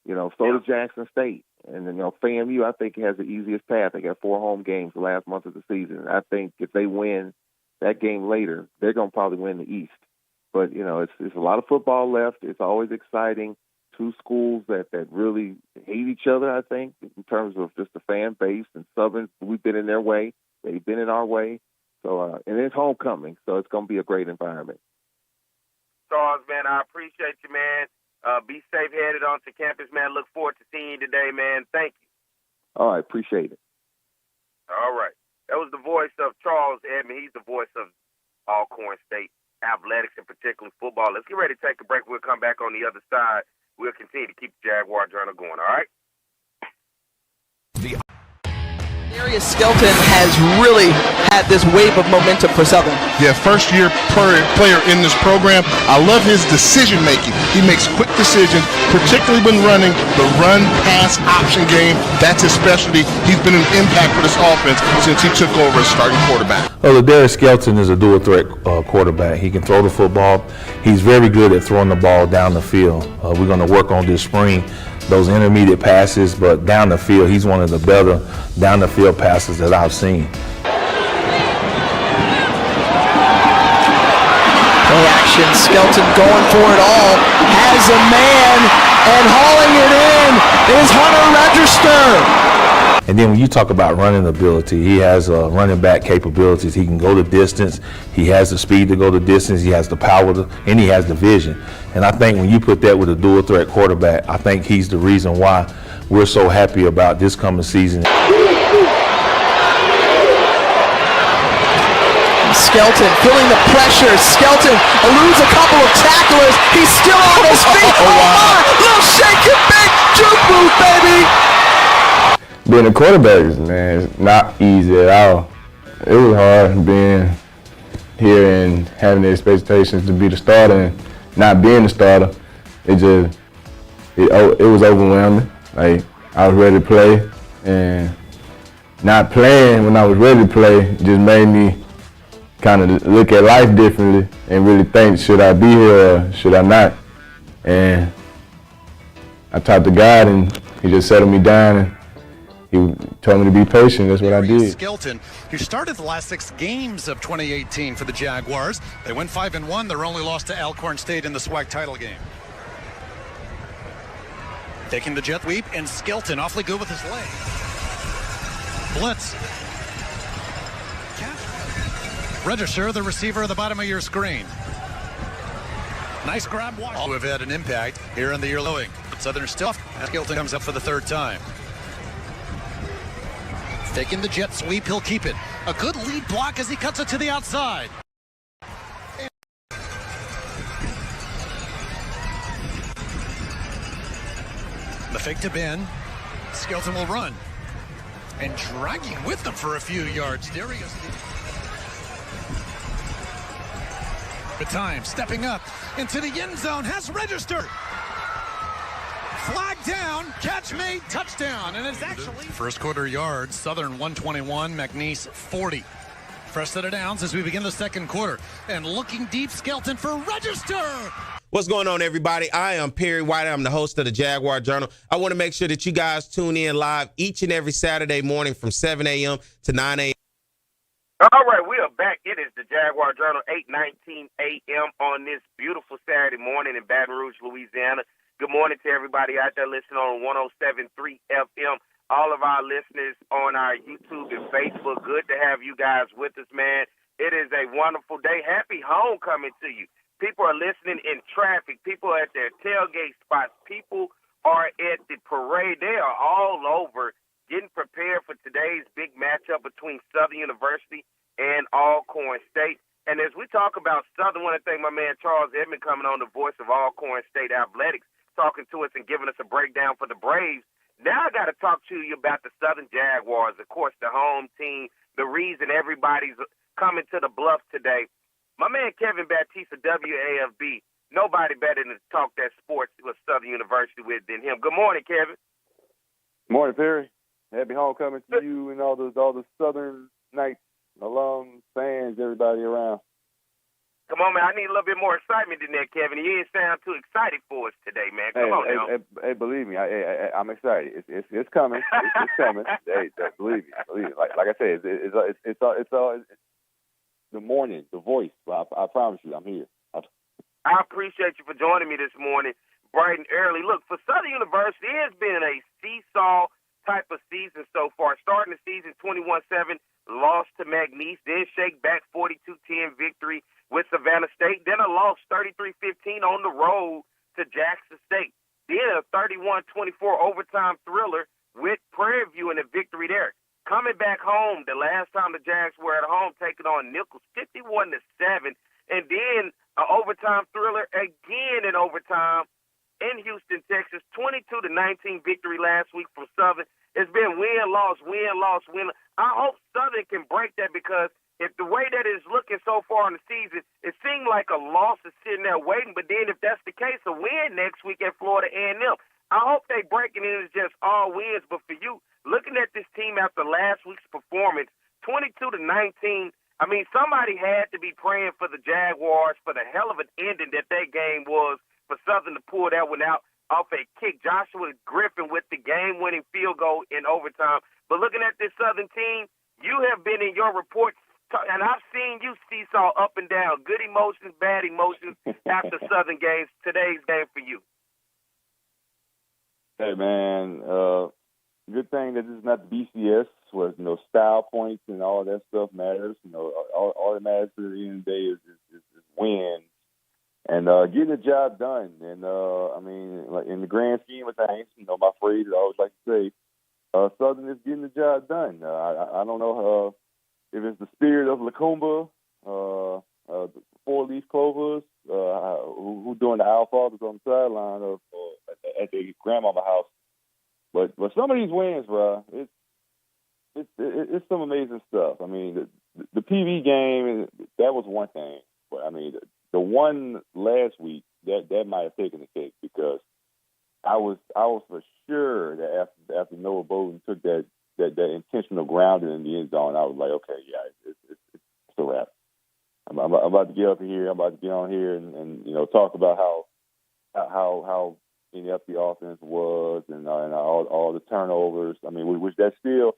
So does Jackson State. And then, FAMU, I think, has the easiest path. They got 4 home games the last month of the season. I think if they win that game later, they're going to probably win the East. But, it's a lot of football left. It's always exciting. 2 schools that really hate each other, I think, in terms of just the fan base. And Southern, we've been in their way. They've been in our way. So, and it's homecoming, so it's going to be a great environment. Charles, man, I appreciate you, man. Be safe headed onto campus, man. Look forward to seeing you today, man. Thank you. All right, appreciate it. All right. That was the voice of Charles Edmond. He's the voice of Alcorn State athletics, and particularly football. Let's get ready to take a break. We'll come back on the other side. We'll continue to keep the Jaguar Journal going, all right? Darius Skelton has really had this wave of momentum for Southern. Yeah, first-year player in this program. I love his decision-making. He makes quick decisions, particularly when running the run-pass option game. That's his specialty. He's been an impact for this offense since he took over as starting quarterback. Well, Darius Skelton is a dual-threat quarterback. He can throw the football. He's very good at throwing the ball down the field. We're going to work on this spring those intermediate passes, but down the field, he's one of the better down the field passes that I've seen. Play action, Skelton going for it all, has a man, and hauling it in is Hunter Register. And then when you talk about running ability, he has running back capabilities. He can go the distance. He has the speed to go the distance. He has the power, and he has the vision. And I think when you put that with a dual threat quarterback, I think he's the reason why we're so happy about this coming season. Skelton feeling the pressure. Skelton eludes a couple of tacklers. He's still on his feet. Oh my! Little shake and bake. Juke move, baby. Being a quarterback, man, it's not easy at all. It was hard being here and having the expectations to be the starter and not being the starter. It was overwhelming. Like, I was ready to play, and not playing when I was ready to play just made me kind of look at life differently and really think, should I be here or should I not? And I talked to God, and he just settled me down, and he told me to be patient. That's what I did. Skelton, who started the last 6 games of 2018 for the Jaguars. They went 5-1. Their only loss to Alcorn State in the SWAC title game. Taking the jet sweep, and Skelton awfully good with his leg. Blitz. Register the receiver at the bottom of your screen. Nice grab. All who have had an impact here in the year lowing. Southern still. Skelton comes up for the 3rd time. Taking the jet sweep, he'll keep it. A good lead block as he cuts it to the outside. The fake to Ben. Skelton will run. And dragging with them for a few yards. Darius. The time stepping up into the end zone has registered. Flag down, catch made, touchdown, and it's actually first quarter yards. Southern 121, McNeese 40. Fresh set of downs as we begin the second quarter, and looking deep, Skelton for register. What's going on, everybody? I am Pierre White. I'm the host of the Jaguar Journal. I want to make sure that you guys tune in live each and every Saturday morning from 7 a.m. to 9 a.m. All right, we are back. It is the Jaguar Journal, 8:19 a.m. on this beautiful Saturday morning in Baton Rouge, Louisiana. Good morning to everybody out there listening on 107.3 FM. All of our listeners on our YouTube and Facebook, good to have you guys with us, man. It is a wonderful day. Happy homecoming to you. People are listening in traffic. People are at their tailgate spots. People are at the parade. They are all over getting prepared for today's big matchup between Southern University and Alcorn State. And as we talk about Southern, I want to thank my man Charles Edmond coming on, the voice of Alcorn State Athletics, talking to us and giving us a breakdown for the Braves. Now I got to talk to you about the Southern Jaguars, of course, the home team, the reason everybody's coming to the Bluff today. My man Kevin Baptista, WAFB, nobody better than to talk that sports with Southern University with than him. Good morning, Kevin. Morning, Perry. Happy homecoming to you and all the Southern Knights, alum, fans, everybody around. Come on, man. I need a little bit more excitement than that, Kevin. You didn't sound too excited for us today, man. Come on now. Hey, believe me, I'm excited. It's coming. It's coming. Hey, believe me. Like I said, it's all the morning, the voice. I promise you, I'm here. I appreciate you for joining me this morning, bright and early. Look, for Southern University, it has been a seesaw type of season so far. Starting the season 21-7, loss to McNeese, then shake back 42-10 victory with Savannah State, then a loss 33-15 on the road to Jackson State, then a 31-24 overtime thriller with Prairie View and a victory there. Coming back home, the last time the Jags were at home, taking on Nichols 51-7, and then an overtime thriller again in overtime in Houston, Texas, 22-19 victory last week from Southern. It's been win-loss, win-loss, win. I hope Southern can break that, because if the way that it's looking so far in the season, it seemed like a loss is sitting there waiting. But then if that's the case, a win next week at Florida A&M. I hope they break it and it's just all wins. But for you, looking at this team after last week's performance, 22-19, I mean, somebody had to be praying for the Jaguars for the hell of an ending that game was, for Southern to pull that one out off a kick. Joshua Griffin with the game-winning field goal in overtime. But looking at this Southern team, you have been in your reports, and I've seen you seesaw up and down, good emotions, bad emotions after Southern games. Today's game for you. Hey, man, good thing that this is not the BCS, where, style points and all that stuff matters. All that matters at the end of the day is wins. and getting the job done. And I mean, like in the grand scheme of things, my phrase I always like to say, Southern is getting the job done. I don't know if it's the spirit of Lacumba, the four-leaf clovers, who doing the owl fathers on the sideline of at their grandmama house. But some of these wins, bro, it's some amazing stuff. I mean, the PV game, that was one thing. But I mean, the one last week, that might have taken the cake, because I was for sure that after Noah Bowden took that intentional grounding in the end zone, I was like, okay, yeah, it's a wrap. I'm about to get up here. I'm about to get on here and talk about how inept the offense was and all the turnovers. I mean, which there's still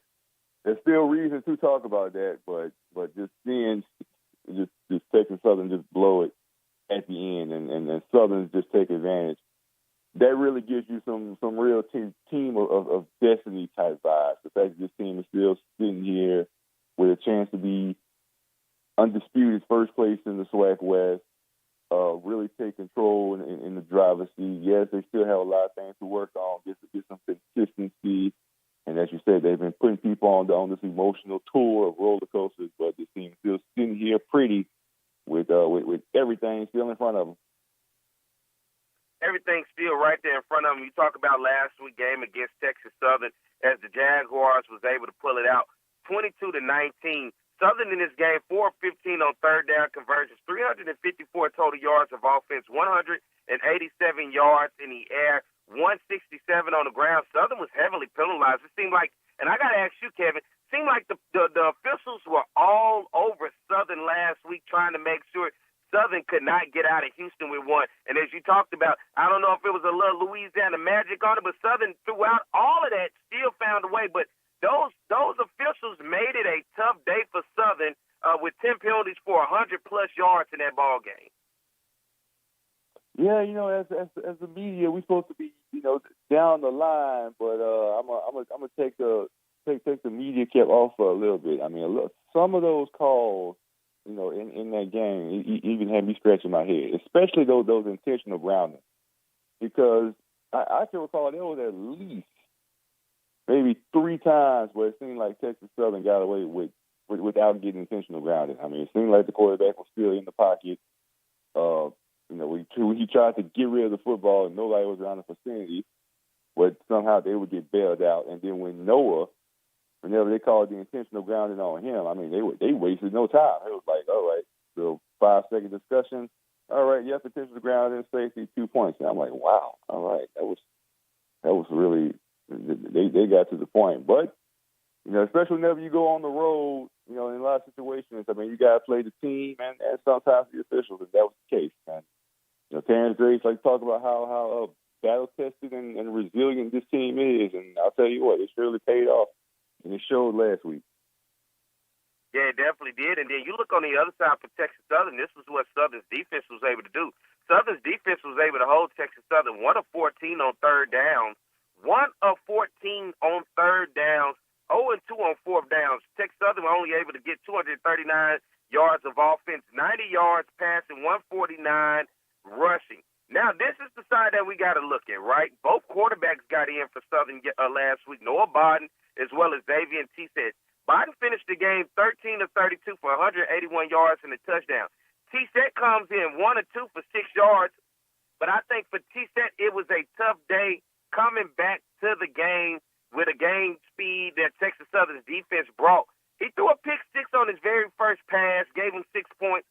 reason to talk about that, but just seeing just taking Southern just blow it at the end and Southern just take advantage. That really gives you some real team of destiny type vibes. The fact that this team is still sitting here with a chance to be undisputed first place in the SWAC West, really take control in the driver's seat. Yes, they still have a lot of things to work on, get some consistency. And as you said, they've been putting people on this emotional tour of roller coasters, but this team is still sitting here pretty with everything still in front of them. Everything's still right there in front of them. You talk about last week's game against Texas Southern, as the Jaguars was able to pull it out 22-19. Southern in this game, 4 of 15 on third down conversions, 354 total yards of offense, 187 yards in the air, 167 on the ground. Southern was heavily penalized. It seemed like, and I got to ask you, Kevin, it seemed like the officials were all over Southern last week trying to make sure Southern could not get out of Houston with one. And as you talked about, I don't know if it was a little Louisiana magic on it, but Southern throughout all of that still found a way. But those officials made it a tough day for Southern with 10 penalties for 100-plus yards in that ball game. Yeah, as the media, we're supposed to be, down the line, but I'm gonna take the media cap off for a little bit. I mean, some of those calls, in that game, even had me scratching my head, especially those intentional groundings, because I can recall there was at least maybe 3 times where it seemed like Texas Southern got away without getting intentional grounding. I mean, it seemed like the quarterback was still in the pocket. He tried to get rid of the football and nobody was around the vicinity, but somehow they would get bailed out. And then whenever they called the intentional grounding on him, I mean, they wasted no time. It was like, all right, so 5-second discussion. All right, yes, intentional grounding, safety, 2 points. And I'm like, wow, all right, that was really. They got to the point. But, especially whenever you go on the road, in a lot of situations, I mean, you got to play the team and sometimes the officials, and that was the case. And, Terrence Grace like to talk about how battle-tested and resilient this team is, and I'll tell you what, it surely paid off, and it showed last week. Yeah, it definitely did. And then you look on the other side for Texas Southern, this was what Southern's defense was able to do. Southern's defense was able to hold Texas Southern 1 of 14 on third downs, 1 of 14 on third downs, 0 and 2 on fourth downs. Texas Southern were only able to get 239 yards of offense, 90 yards passing, 149 rushing. Now, this is the side that we got to look at, right? Both quarterbacks got in for Southern last week, Noah Bowden as well as Xavier T-Set. Bowden finished the game 13 of 32 for 181 yards and a touchdown. T-Set comes in 1 of 2 for 6 yards, but I think for T-Set it was a tough day coming back to the game with a game speed that Texas Southern's defense brought. He threw a pick 6 on his very first pass, gave him 6 points.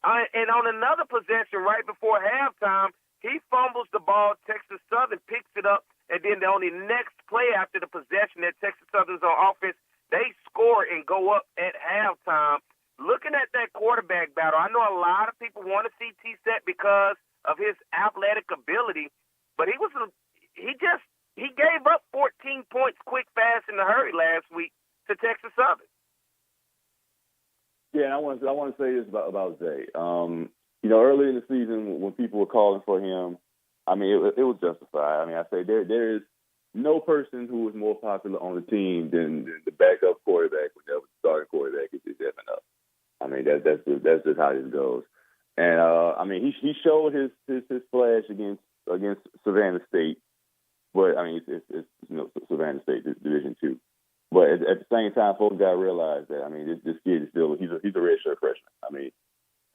And on another possession right before halftime, he fumbles the ball. Texas Southern picks it up. And then on the next play after the possession that Texas Southern's on offense, they score and go up at halftime. Looking at that quarterback battle, I know a lot of people want to see T-Set because of his athletic ability, but he gave up 14 points quick, fast, in a hurry last week to Texas Southern. Yeah, and I want to say this about Zay. Early in the season when people were calling for him, I mean, it was justified. I mean, I say there is no person who is more popular on the team than the backup quarterback whenever the starting quarterback is effing up. I mean, that's just how this goes. And I mean, he showed his flash against Savannah State, but I mean, it's Savannah State Division II. But at the same time, folks got to realize that I mean, this kid is still he's a redshirt freshman. I mean,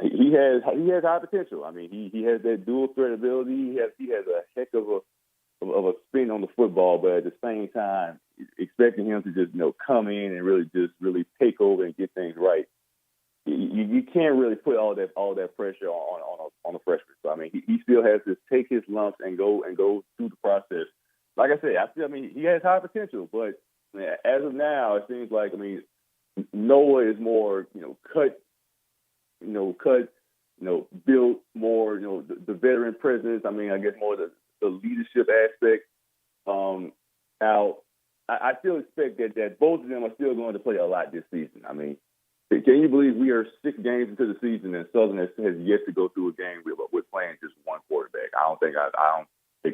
he has high potential. I mean, he has that dual threat ability. He has a heck of a spin on the football, but at the same time, expecting him to just come in and really take over and get things right. You can't really put all that pressure on a freshman. So I mean, he still has to take his lumps and go through the process. Like I said, I mean, he has high potential, but as of now, it seems like Noah is more cut, built more the veteran presence. I mean, I guess more the leadership aspect. Now, I still expect that both of them are still going to play a lot this season. I mean. Can you believe we are 6 games into the season and Southern has yet to go through a game with playing just one quarterback? I don't think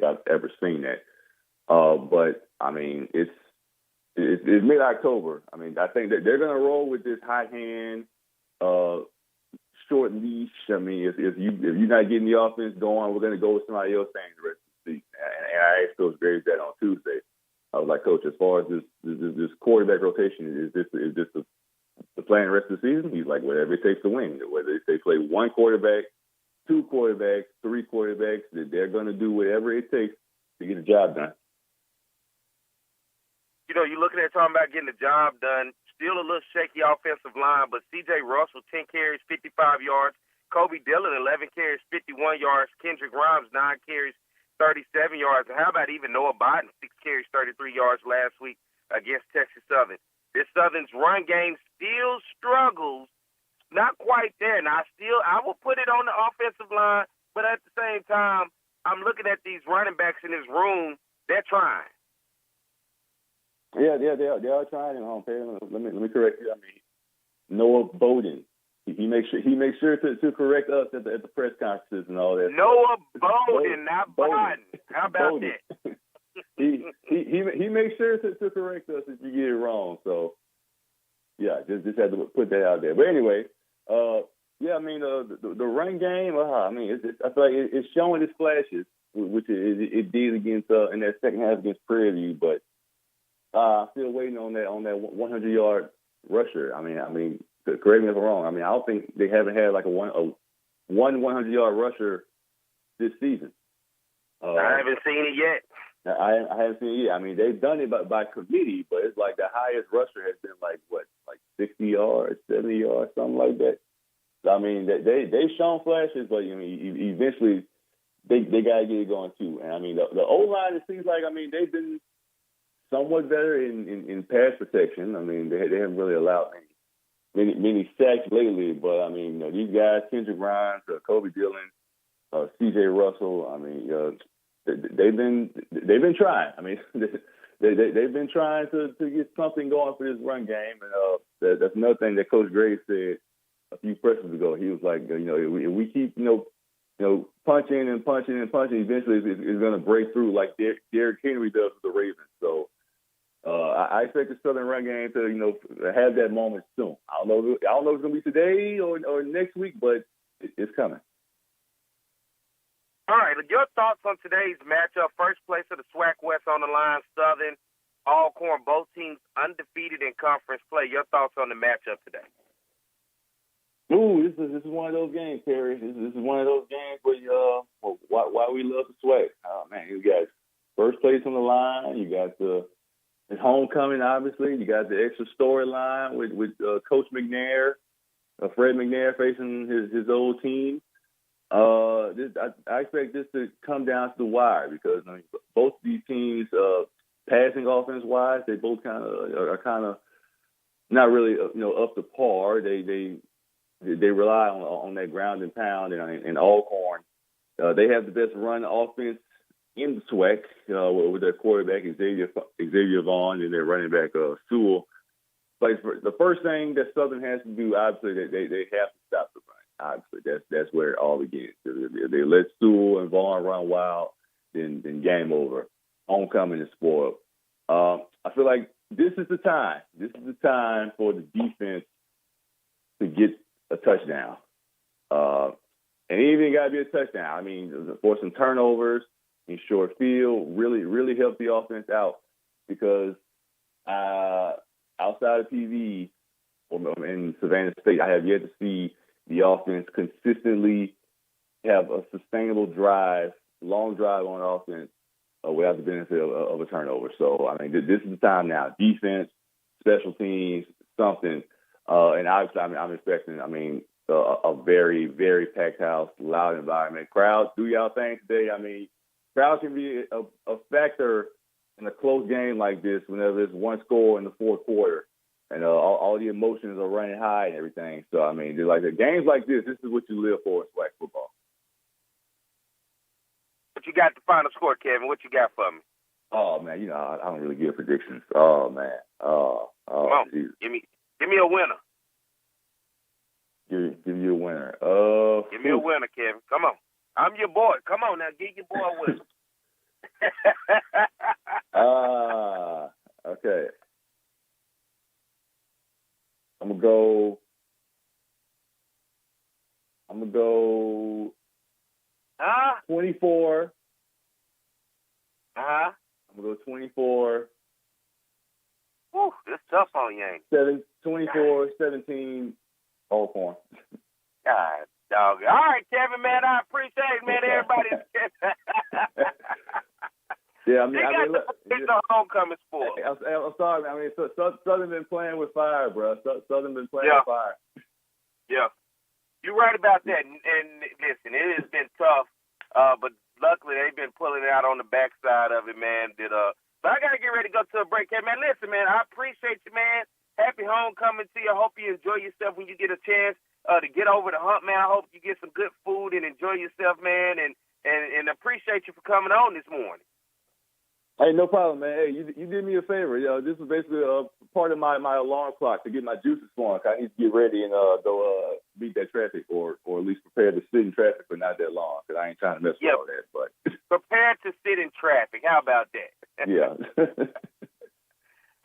I've ever seen that. But I mean, it's mid-October. I mean, I think that they're going to roll with this hot hand, short leash. I mean, if you're not getting the offense going, we're going to go with somebody else saying the rest of the season. And I asked Coach Graves that on Tuesday. I was like, Coach, as far as this quarterback rotation, is this the plan the rest of the season? He's like, whatever it takes to win. Whether they play 1 quarterback, 2 quarterbacks, 3 quarterbacks, they're going to do whatever it takes to get the job done. You're looking at talking about getting the job done. Still a little shaky offensive line, but C.J. Russell, 10 carries, 55 yards. Kobe Dillon, 11 carries, 51 yards. Kendrick Grimes, 9 carries, 37 yards. And how about even Noah Biden, 6 carries, 33 yards last week against Texas Southern. This Southern's run game still struggles, not quite there. Now, I will put it on the offensive line, but at the same time, I'm looking at these running backs in this room. They're trying. Yeah, they are trying. Let me correct you. I mean, Noah Bowden. He makes sure to correct us at the press conferences and all that. Noah Bowden, not Biden. How about Bowden. that? He makes sure to correct us if you get it wrong. So yeah, just had to put that out there. But anyway, yeah, I mean the run game. I mean, I feel like it's showing its flashes, which it did against in that second half against Prairie View. But I'm still waiting on that 100-yard rusher. I mean, correct me if I'm wrong. I mean, I don't think they haven't had like a 100-yard rusher this season. I haven't seen it yet. I haven't seen it yet. I mean, they've done it by committee, but it's like the highest rusher has been like 60 yards, 70 yards, something like that. So, I mean, they've shown flashes, but I mean, eventually they got to get it going too. And I mean, the O-line, it seems like, I mean, they've been somewhat better in pass protection. I mean, they haven't really allowed many sacks lately, but I mean, these guys, Kendrick Grimes, Kobe Dillon, C.J. Russell, I mean, they've been trying. I mean, they've been trying to get something going for this run game, and that's another thing that Coach Graves said a few pressers ago. He was like, if we keep punching and punching and punching, eventually it's going to break through like Derrick Henry does with the Ravens. So I expect the Southern run game to have that moment soon. I don't know if it's going to be today or next week, but it's coming. All right, your thoughts on today's matchup? First place of the SWAC West on the line, Southern, Alcorn, both teams undefeated in conference play. Your thoughts on the matchup today? Ooh, this is one of those games, Pierre. This is one of those games where why we love the SWAC. Oh man, you got first place on the line. You got the homecoming, obviously. You got the extra storyline with Coach McNair, Fred McNair facing his old team. I expect this to come down to the wire because both these teams, passing offense wise, they both are kind of not really up to par. They rely on that ground and pound and Alcorn. They have the best run offense in the SWAC with their quarterback Xavier Vaughn and their running back Sewell. But the first thing that Southern has to do, obviously, they have to stop the run. Obviously, that's where it all begins. They let Sewell and Vaughn run wild, then game over. Homecoming is spoiled. I feel like this is the time. This is the time for the defense to get a touchdown. And it even got to be a touchdown. I mean, force some turnovers in short field really, really helped the offense out because outside of TV or in Savannah State, I have yet to see the offense consistently have a sustainable drive, long drive on offense without the benefit of a turnover. So, I mean, this is the time now. Defense, special teams, something. And obviously, I'm expecting, a very, very packed house, loud environment. Crowds, do y'all thing today. I mean, crowds can be a factor in a close game like this whenever there's one score in the fourth quarter and all the emotions are running high and everything. So, I mean, like the games like this is what you live for in SWAC football. What you got the final score, Kevin? What you got for me? Oh, man, I don't really give predictions. Oh, man. Come on. Give me a winner. Give you a winner. Give me a winner, Kevin. Come on. I'm your boy. Come on now. Give your boy a winner. Okay. I'm gonna go 24. I'm gonna go 24. Whew, it's tough on you, ain't it? 24-17 Alcorn. God, dog. All right, Kevin, man, I appreciate it, man. Everybody. Yeah, the homecoming sport. I'm sorry, man. I mean, Southern been playing with fire, bro. Southern been playing with fire. Yeah, you're right about that. And listen, it has been tough, but luckily they've been pulling it out on the backside of it, man. But I got to get ready to go to a break. Hey, man, listen, man, I appreciate you, man. Happy homecoming to you. I hope you enjoy yourself when you get a chance to get over the hump, man. I hope you get some good food and enjoy yourself, man, and appreciate you for coming on this morning. Hey, no problem, man. Hey, you did me a favor. This is basically part of my alarm clock to get my juices flowing. I need to get ready and go beat that traffic or at least prepare to sit in traffic for not that long because I ain't trying to mess with all that. But prepare to sit in traffic. How about that? Yeah.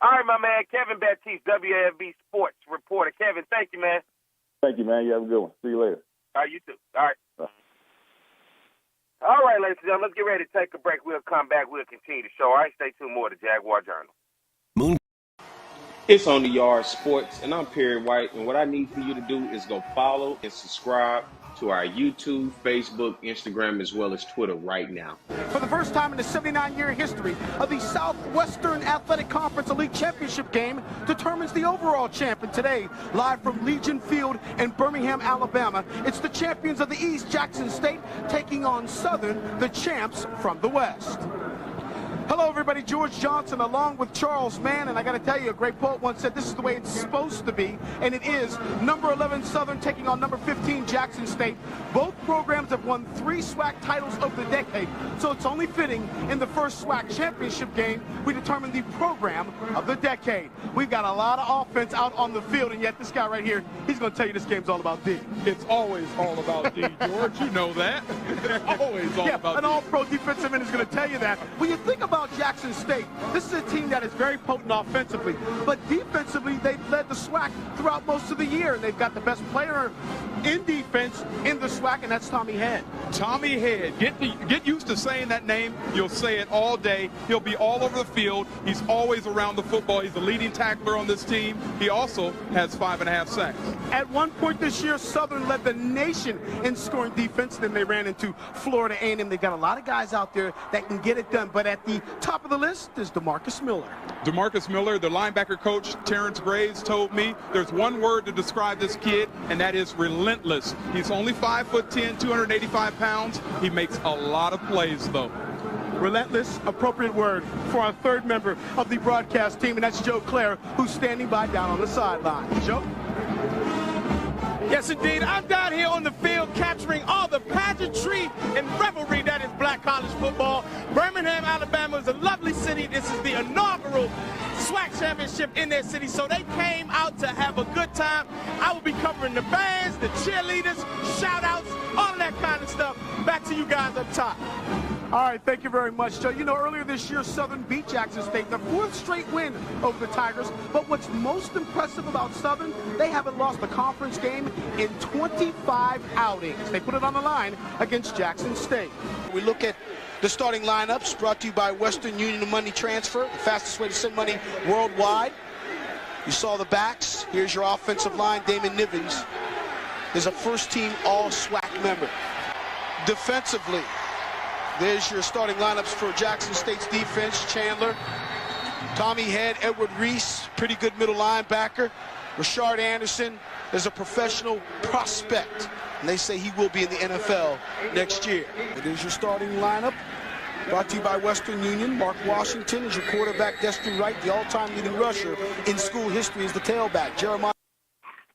All right, my man, Kevin Baptiste, WAFB Sports reporter. Kevin, thank you, man. Thank you, man. You have a good one. See you later. All right, you too. All right. Bye. All right, ladies and gentlemen, let's get ready to take a break. We'll come back. We'll continue the show. All right, stay tuned more to Jaguar Journal. It's On the Yard Sports, and I'm Pierre White, and what I need for you to do is go follow and subscribe to our YouTube, Facebook, Instagram, as well as Twitter right now. For the first time in the 79-year history of the Southwestern Athletic Conference Elite Championship game determines the overall champion today. Live from Legion Field in Birmingham, Alabama, it's the champions of the East, Jackson State, taking on Southern, the champs from the West. Hello, everybody. George Johnson along with Charles Mann. And I got to tell you, a great poet once said this is the way it's supposed to be. And it is. Number 11 Southern taking on number 15 Jackson State. Both programs have won 3 SWAC titles over the decade. So it's only fitting in the first SWAC championship game we determine the program of the decade. We've got a lot of offense out on the field. And yet this guy right here, he's going to tell you this game's all about D. It's always all about D, George. You know that. It's always all about D. An all-pro defensive end is going to tell you that. When you think about Jackson State, this is a team that is very potent offensively, but defensively they've led the SWAC throughout most of the year, and they've got the best player in defense in the SWAC, and that's Tommy Head. Tommy Head. Get used to saying that name. You'll say it all day. He'll be all over the field. He's always around the football. He's the leading tackler on this team. He also has 5.5 sacks. At one point this year, Southern led the nation in scoring defense. Then they ran into Florida A&M. They got a lot of guys out there that can get it done, but at the top of the list is DeMarcus Miller. DeMarcus Miller, the linebacker coach, Terrence Graves, told me there's one word to describe this kid, and that is relentless. He's only 5'10", 285 pounds. He makes a lot of plays, though. Relentless, appropriate word for our third member of the broadcast team, and that's Joe Clare, who's standing by down on the sideline. Joe? Yes, indeed. I'm down here on the field capturing all the pageantry and revelry that is black college football. Birmingham, Alabama is a lovely city. This is the inaugural SWAC championship in their city, so they came out to have a good time. I will be covering the bands, the cheerleaders, shout-outs, all of that kind of stuff. Back to you guys up top. All right, thank you very much, Joe. You know, earlier this year, Southern beat Jackson State, the 4th straight win over the Tigers. But what's most impressive about Southern, they haven't lost a conference game in 25 outings. They put it on the line against Jackson State. We look at the starting lineups brought to you by Western Union Money Transfer, the fastest way to send money worldwide. You saw the backs. Here's your offensive line. Damon Nivens is a first-team All-SWAC member. Defensively, there's your starting lineups for Jackson State's defense. Chandler, Tommy Head, Edward Reese, pretty good middle linebacker. Rashard Anderson is a professional prospect, and they say he will be in the NFL next year. It is your starting lineup. Brought to you by Western Union. Mark Washington is your quarterback. Destin Wright, the all-time leading rusher in school history, is the tailback. Jeremiah.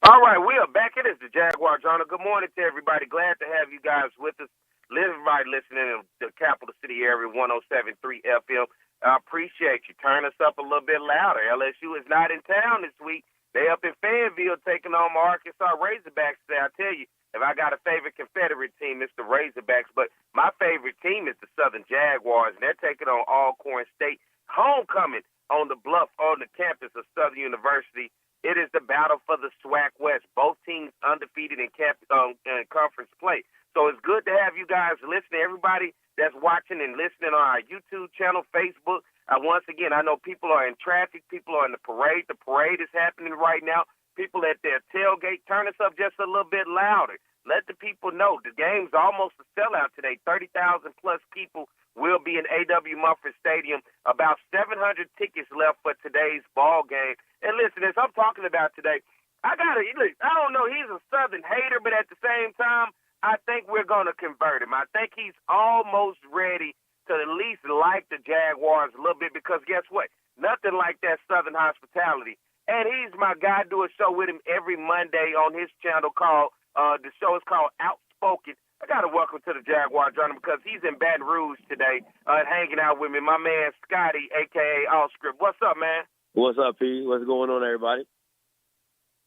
All right, we are back. It is the Jaguar Journal. Good morning to everybody. Glad to have you guys with us. Everybody listening in the capital city area, 107.3 FM. I appreciate you. Turn us up a little bit louder. LSU is not in town this week. They up in Fayetteville taking on my Arkansas Razorbacks today. I tell you, if I got a favorite Confederate team, it's the Razorbacks. But my favorite team is the Southern Jaguars, and they're taking on Alcorn State. Homecoming on the bluff on the campus of Southern University. It is the battle for the SWAC West. Both teams undefeated in conference play. So it's good to have you guys listening. Everybody that's watching and listening on our YouTube channel, Facebook. Once again, I know people are in traffic. People are in the parade. The parade is happening right now. People at their tailgate. Turn us up just a little bit louder. Let the people know the game's almost a sellout today. 30,000 plus people will be in A.W. Mumford Stadium. About 700 tickets left for today's ball game. And listen, as I'm talking about today, I don't know, he's a Southern hater, but at the same time, I think we're going to convert him. I think he's almost ready to at least like the Jaguars a little bit because guess what? Nothing like that Southern hospitality. And he's my guy. I do a show with him every Monday on his channel called, the show is called Outspoken. I got to welcome to the Jaguar Journal because he's in Baton Rouge today hanging out with me. My man Scotty, a.k.a. Allscript. What's up, man? What's up, P? What's going on, everybody?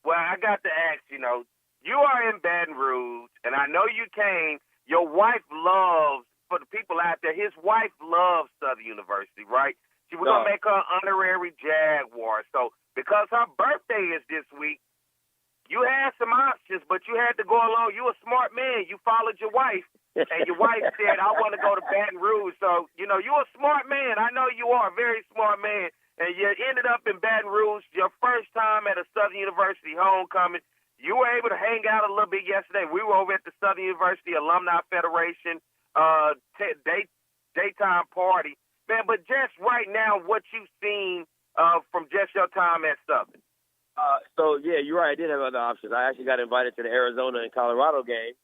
Well, I got to ask, you are in Baton Rouge, and I know you came. Your wife loves, for the people out there, his wife loves Southern University, right? We're going to make her an honorary Jaguar. So because her birthday is this week, you had some options, but you had to go along. You a smart man. You followed your wife, and your wife said, I want to go to Baton Rouge. So, you a smart man. I know you are a very smart man. And you ended up in Baton Rouge, your first time at a Southern University homecoming. You were able to hang out a little bit yesterday. We were over at the Southern University Alumni Federation daytime party. Man, but just right now, what you've seen from just your time at Southern. Yeah, you're right. I did have other options. I actually got invited to the Arizona and Colorado game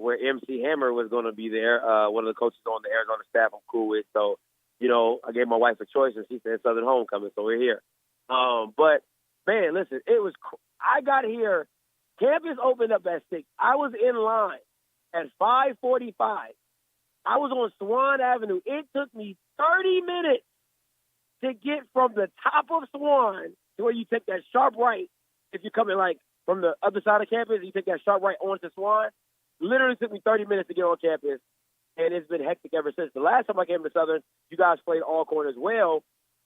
where MC Hammer was going to be there, one of the coaches on the Arizona staff I'm cool with. So, I gave my wife a choice, and she said Southern homecoming, so we're here. But, man, listen, I got here. Campus opened up at 6. I was in line at 5:45. I was on Swan Avenue. It took me 30 minutes to get from the top of Swan to where you take that sharp right. If you're coming, from the other side of campus, you take that sharp right onto Swan. Literally took me 30 minutes to get on campus, and it's been hectic ever since. The last time I came to Southern, you guys played Alcorn as well.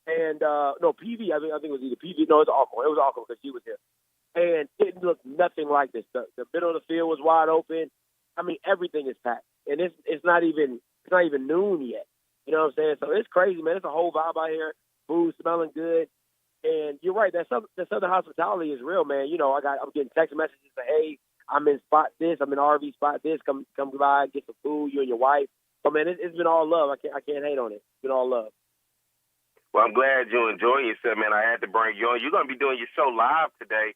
And, PV, I think it was either PV. No, it was Alcorn. It was Alcorn because she was here. And it looked nothing like this. The middle of the field was wide open. I mean, everything is packed. And it's not even noon yet. You know what I'm saying? So it's crazy, man. It's a whole vibe out here. Food smelling good. And you're right. That Southern hospitality is real, man. I'm getting text messages saying, hey, I'm in spot this. I'm in RV spot this. Come by, get some food, you and your wife. So, man, it's been all love. I can't hate on it. It's been all love. Well, I'm glad you're enjoying yourself, man. I had to bring you on. You're going to be doing your show live today.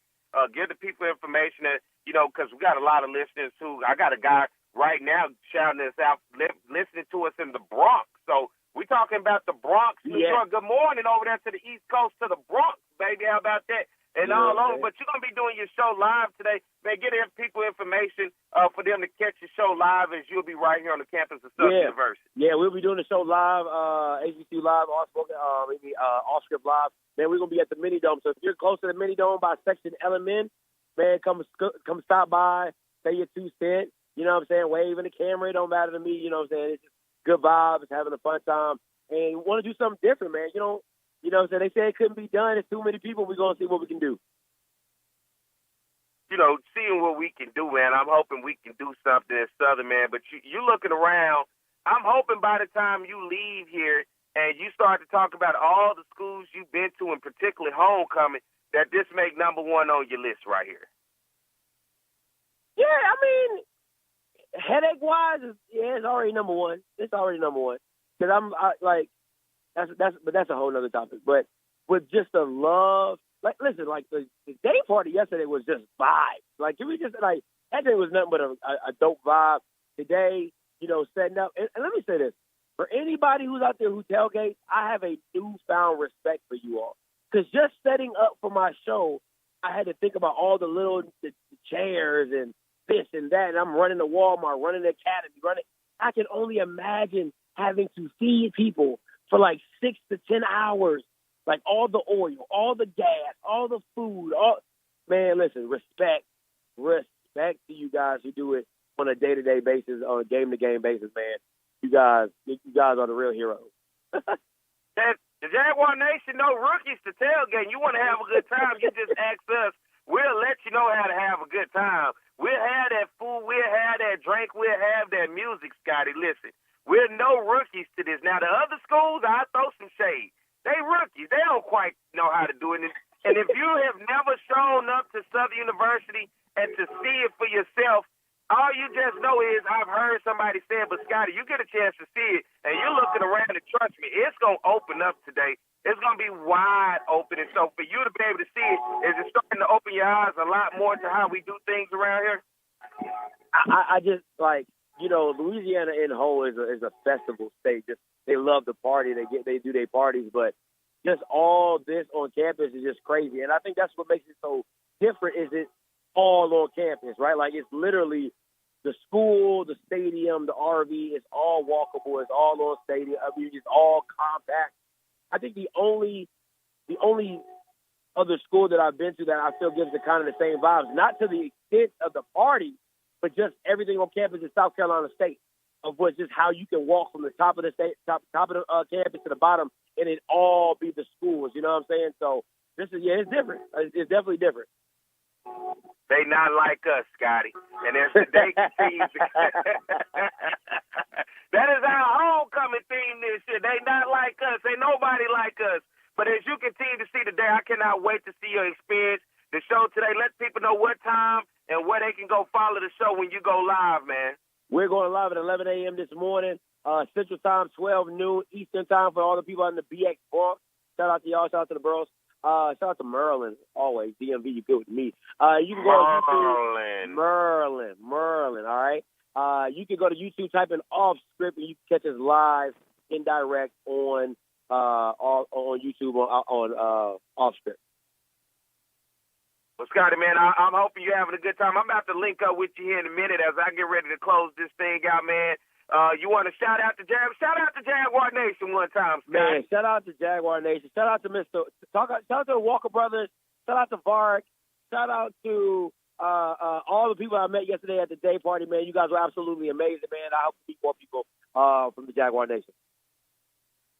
Give the people information that, because we got a lot of listeners who, I got a guy right now shouting us out, listening to us in the Bronx. So we're talking about the Bronx, New York. Good morning over there to the East Coast, to the Bronx, baby. How about that? And all over. But you're going to be doing your show live today. Man, get people information for them to catch your show live as you'll be right here on the campus of Southern University. Yeah, we'll be doing the show live, HBCU Live, Allscript Live. Man, we're going to be at the Mini Dome. So if you're close to the Mini Dome by Section LMN, man, come stop by, say your 2 cents. You know what I'm saying? Wave in the camera. It don't matter to me. You know what I'm saying? good vibes, having a fun time, and want to do something different, man. So they say it couldn't be done. It's too many people. We're going to see what we can do. Seeing what we can do, man. I'm hoping we can do something in Southern, man. But you looking around, I'm hoping by the time you leave here and you start to talk about all the schools you've been to, and particularly homecoming, that this make number one on your list right here. Yeah, I mean, headache-wise, it's already number one. It's already number one. Because that's a whole other topic. But with just the love, listen, the day party yesterday was just vibes. Can we just, that day was nothing but a dope vibe. Today, setting up. And let me say this. For anybody who's out there who tailgates, I have a newfound respect for you all. Because just setting up for my show, I had to think about all the chairs and this and that. And I'm running the Walmart, running the Academy, I can only imagine having to feed people for 6 to 10 hours. All the oil, all the gas, all the food, man, listen, respect to you guys who do it on a day-to-day basis, on a game-to-game basis, man. You guys are the real heroes. The Jaguar Nation, no rookies to tailgate. You want to have a good time, you just ask us. We'll let you know how to have a good time. We'll have that food, we'll have that drink, we'll have that music, Scotty. Listen, we're no rookies to this. Now, the other schools, I throw some shade. They rookies. They don't quite know how to do it. And if you have never shown up to Southern University and to see it for yourself, all you just know is I've heard somebody say it, but Scotty, you get a chance to see it, and you're looking around, and trust me, it's going to open up today. It's going to be wide open. And so for you to be able to see it, is it starting to open your eyes a lot more to how we do things around here? I just, Louisiana in whole is a festival state. They love the party. They do their parties, but just all this on campus is just crazy. And I think that's what makes it so different. Is it all on campus, right? It's literally the school, the stadium, the RV. It's all walkable. It's all on stadium. I mean, it's all compact. I think the only other school that I've been to that I feel gives the kind of the same vibes, not to the extent of the party, but just everything on campus is South Carolina State. Of which just how you can walk from the top of the top of the campus to the bottom, and it all be the schools. You know what I'm saying? So it's different. It's definitely different. They not like us, Scotty, and as the day continues, that is our homecoming theme this year. They not like us. Ain't nobody like us. But as you continue to see today, I cannot wait to see your experience. The show today. Let people know what time and where they can go follow the show when you go live, man. We're going live at 11 a.m. this morning, Central Time, 12 noon Eastern Time for all the people on the BX Bronx. Shout out to y'all. Shout out to the Burrows. Shout out to Merlin, always. DMV, you good with me. You can go to YouTube. Merlin, all right? You can go to YouTube, type in Off Script, and you can catch us live, indirect on YouTube on Off Script. Well, Scotty, man, I'm hoping you're having a good time. I'm about to link up with you here in a minute as I get ready to close this thing out, man. You want to shout out to Jaguar Nation one time, Scotty. Man, shout out to Jaguar Nation. Shout out to shout out to the Walker Brothers. Shout out to Vark. Shout out to all the people I met yesterday at the day party, man. You guys were absolutely amazing, man. I hope to meet more people from the Jaguar Nation.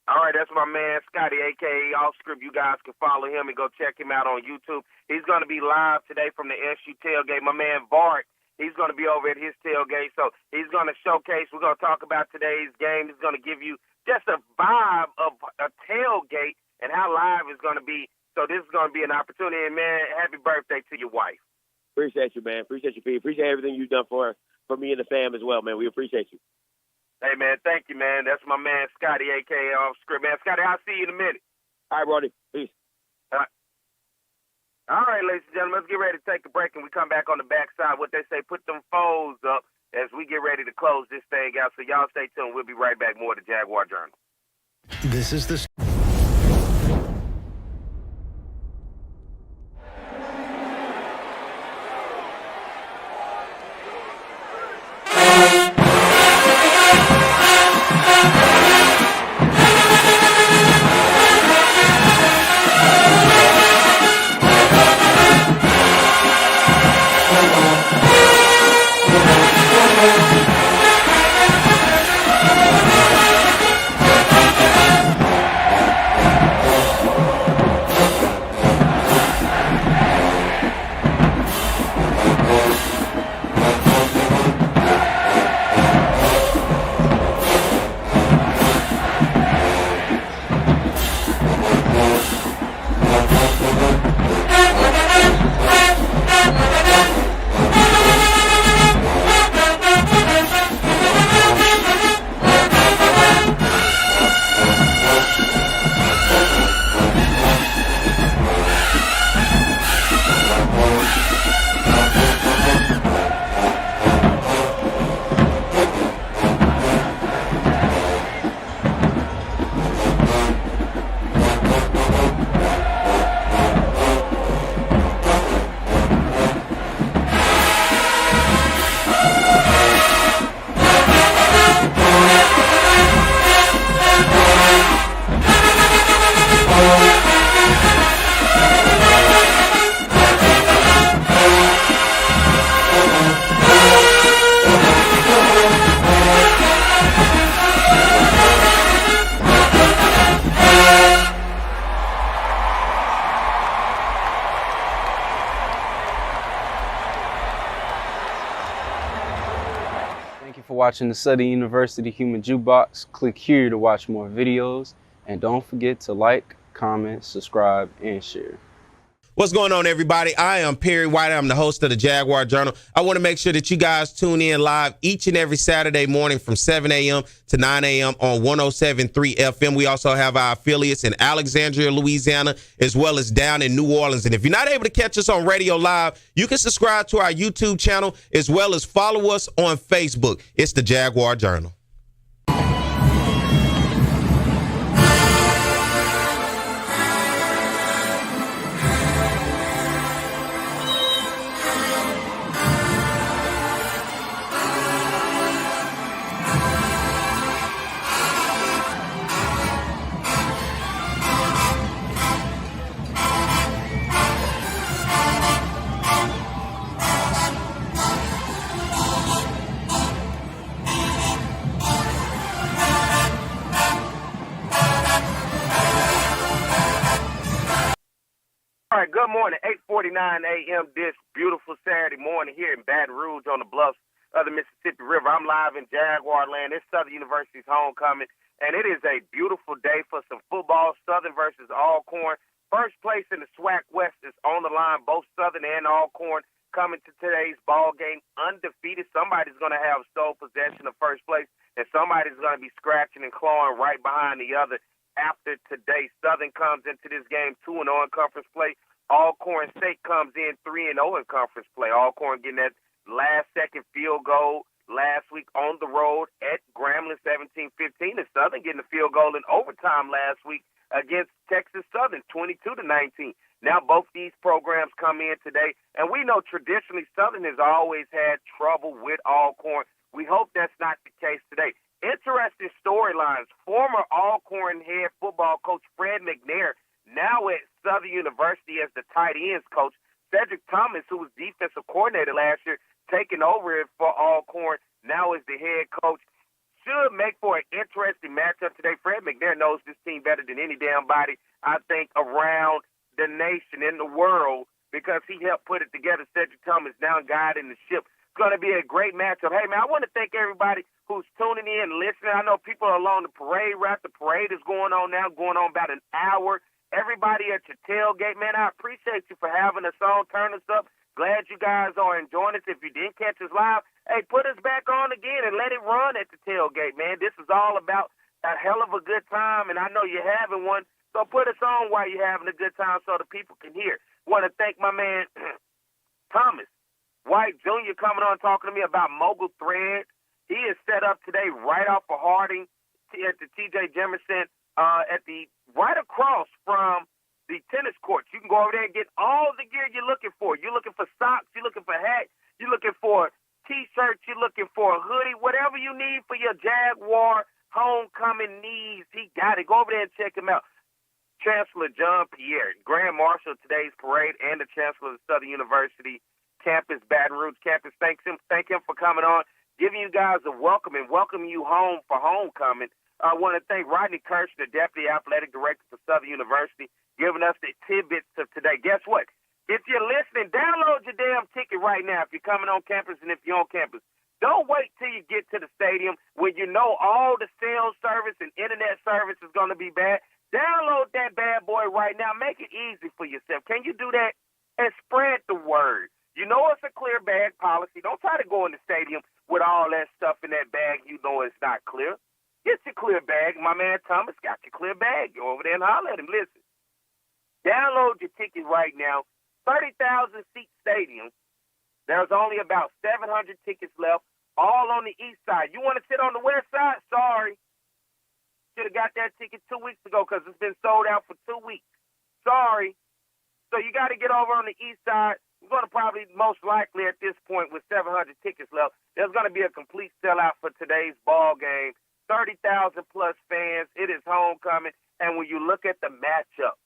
All right, that's my man, Scotty, a.k.a. Off Script. You guys can follow him and go check him out on YouTube. He's going to be live today from the SU tailgate. My man, Bart, he's going to be over at his tailgate. So he's going to showcase. We're going to talk about today's game. He's going to give you just a vibe of a tailgate and how live it's going to be. So this is going to be an opportunity. And, man, happy birthday to your wife. Appreciate you, man. Appreciate you, Pete. Appreciate everything you've done for me and the fam as well, man. We appreciate you. Hey, man, thank you, man. That's my man, Scotty, a.k.a. Off Script. Man, Scotty, I'll see you in a minute. All right, Brody. Peace. All right, ladies and gentlemen, let's get ready to take a break, and we come back on the backside. What they say, put them foes up as we get ready to close this thing out. So y'all stay tuned. We'll be right back. More to Jaguar Journal. This is the... watching the Southern University Human Jukebox. Click here to watch more videos. And don't forget to like, comment, subscribe, and share. What's going on, everybody? I am Pierre White. I'm the host of the Jaguar Journal. I want to make sure that you guys tune in live each and every Saturday morning from 7 a.m. to 9 a.m. on 107.3 FM. We also have our affiliates in Alexandria, Louisiana, as well as down in New Orleans. And if you're not able to catch us on radio live, you can subscribe to our YouTube channel as well as follow us on Facebook. It's the Jaguar Journal. All right, good morning, 8:49 a.m. this beautiful Saturday morning here in Baton Rouge on the bluffs of the Mississippi River. I'm live in Jaguar land. It's Southern University's homecoming, and it is a beautiful day for some football. Southern versus Alcorn. First place in the SWAC West is on the line. Both Southern and Alcorn coming to today's ball game undefeated. Somebody's going to have sole possession of first place, and somebody's going to be scratching and clawing right behind the other. After today, Southern comes into this game 2-0 in conference play. Alcorn State comes in 3-0 in conference play. Alcorn getting that last-second field goal last week on the road at Grambling 17-15, and Southern getting a field goal in overtime last week against Texas Southern 22-19. Now both these programs come in today, and we know traditionally Southern has always had trouble with Alcorn. We hope that's not the case today. Interesting storylines. Former Alcorn head football coach Fred McNair, now at Southern University as the tight ends coach. Cedric Thomas, who was defensive coordinator last year, taking over it for Alcorn, now is the head coach. Should make for an interesting matchup today. Fred McNair knows this team better than any damn body, I think, around the nation, in the world, because he helped put it together. Cedric Thomas now guiding the ship. It's going to be a great matchup. Hey, man, I want to thank everybody who's tuning in and listening. I know people are along the parade route. The parade is going on now, going on about an hour. Everybody at your tailgate, man, I appreciate you for having us on, turn us up. Glad you guys are enjoying us. If you didn't catch us live, hey, put us back on again and let it run at the tailgate, man. This is all about a hell of a good time, and I know you're having one. So put us on while you're having a good time so the people can hear. Want to thank my man Thomas White Jr. coming on talking to me about Mogul Threads. He is set up today right off of Harding at the T.J. Jemerson right across from the tennis courts. You can go over there and get all the gear you're looking for. You're looking for socks. You're looking for hats. You're looking for T-shirts. You're looking for a hoodie. Whatever you need for your Jaguar homecoming needs, he got it. Go over there and check him out. Chancellor John Pierre, Grand Marshal of today's parade, and the Chancellor of the Southern University campus, Baton Rouge campus. Thank him for coming on, giving you guys a welcome and welcoming you home for homecoming. I want to thank Rodney Kirsch, the Deputy Athletic Director for Southern University, giving us the tidbits of today. Guess what? If you're listening, download your damn ticket right now if you're coming on campus and if you're on campus. Don't wait till you get to the stadium when you know all the cell service and internet service is going to be bad. Download that bad boy right now. Make it easy for yourself. Can you do that? And spread the word. You know it's a clear bag policy. Don't try to go in the stadium with all that stuff in that bag you know it's not clear. Get your clear bag. My man Thomas got your clear bag. Go over there and holler at him. Listen, download your ticket right now. 30,000-seat stadium. There's only about 700 tickets left, all on the east side. You want to sit on the west side? Sorry. Should have got that ticket 2 weeks ago because it's been sold out for 2 weeks. Sorry. So you got to get over on the east side. We're going to probably, most likely at this point, with 700 tickets left, there's going to be a complete sellout for today's ball game. 30,000-plus fans. It is homecoming. And when you look at the matchup,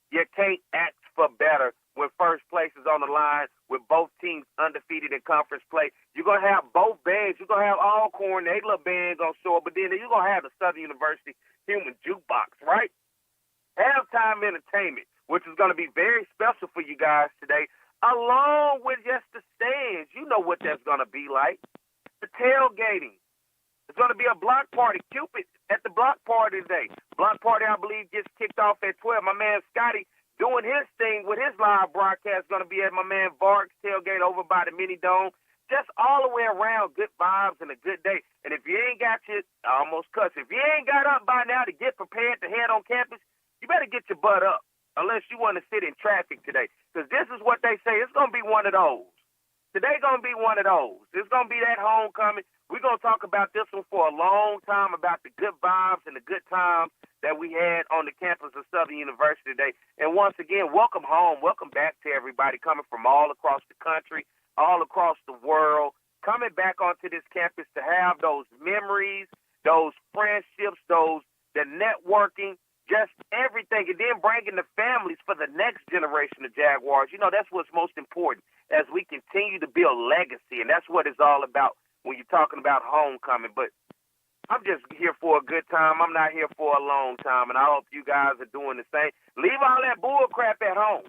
you can't ask for better when first place is on the line with both teams undefeated in conference play. You're going to have both bands. You're going to have Alcorn, they little band going to show up, but then you're going to have the Southern University Human Jukebox, right? Halftime entertainment, which is going to be very special for you guys today, along with just the stands. You know what that's going to be like. The tailgating. There's going to be a block party. Cupid at the block party today. Block party, I believe, gets kicked off at 12. My man Scotty doing his thing with his live broadcast. Going to be at my man Varg's tailgate over by the Mini Dome. Just all the way around, good vibes and a good day. And if you ain't got your, I almost cuss, if you ain't got up by now to get prepared to head on campus, you better get your butt up, unless you want to sit in traffic today. Because this is what they say. It's going to be one of those. Today going to be one of those. It's going to be that homecoming. We're going to talk about this one for a long time, about the good vibes and the good times that we had on the campus of Southern University today. And once again, welcome home. Welcome back to everybody coming from all across the country, all across the world, coming back onto this campus to have those memories, those friendships, the networking, just everything, and then bringing the families for the next generation of Jaguars. You know, that's what's most important as we continue to build legacy, and that's what it's all about when you're talking about homecoming. But I'm just here for a good time. I'm not here for a long time, and I hope you guys are doing the same. Leave all that bull crap at home.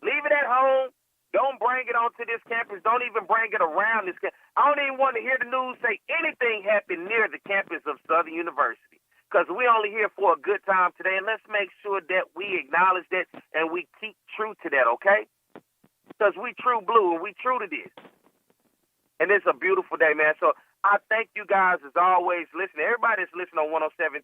Leave it at home. Don't bring it onto this campus. Don't even bring it around this campus. I don't even want to hear the news say anything happened near the campus of Southern University, because we're only here for a good time today, and let's make sure that we acknowledge that and we keep true to that, okay? Because we true blue and we true to this. And it's a beautiful day, man. So I thank you guys, as always, listening. Everybody that's listening on 107.3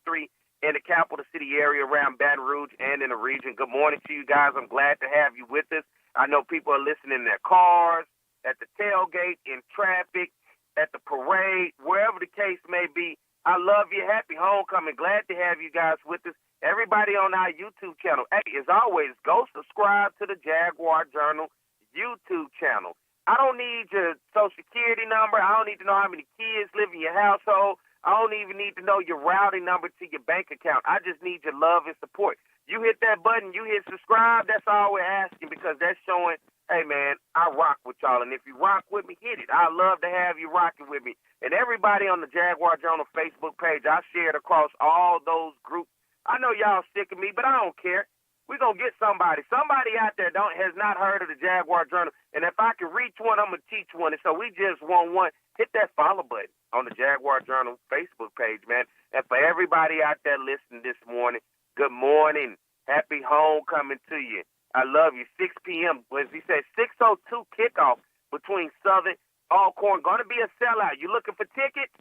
in the capital city area around Baton Rouge and in the region. Good morning to you guys. I'm glad to have you with us. I know people are listening in their cars, at the tailgate, in traffic, at the parade, wherever the case may be. I love you. Happy homecoming. Glad to have you guys with us. Everybody on our YouTube channel. Hey, as always, go subscribe to the Jaguar Journal YouTube channel. I don't need your social security number. I don't need to know how many kids live in your household. I don't even need to know your routing number to your bank account. I just need your love and support. You hit that button, you hit subscribe, that's all we're asking, because that's showing, hey, man, I rock with y'all. And if you rock with me, hit it. I love to have you rocking with me. And everybody on the Jaguar Journal Facebook page, I shared across all those groups. I know y'all sick of me, but I don't care. We're going to get somebody. Somebody out there has not heard of the Jaguar Journal. And if I can reach one, I'm going to teach one. And so we just want one. Hit that follow button on the Jaguar Journal Facebook page, man. And for everybody out there listening this morning, good morning. Happy homecoming to you. I love you. 6 p.m. As he said, 6:02 kickoff between Southern Alcorn. Going to be a sellout. You looking for tickets?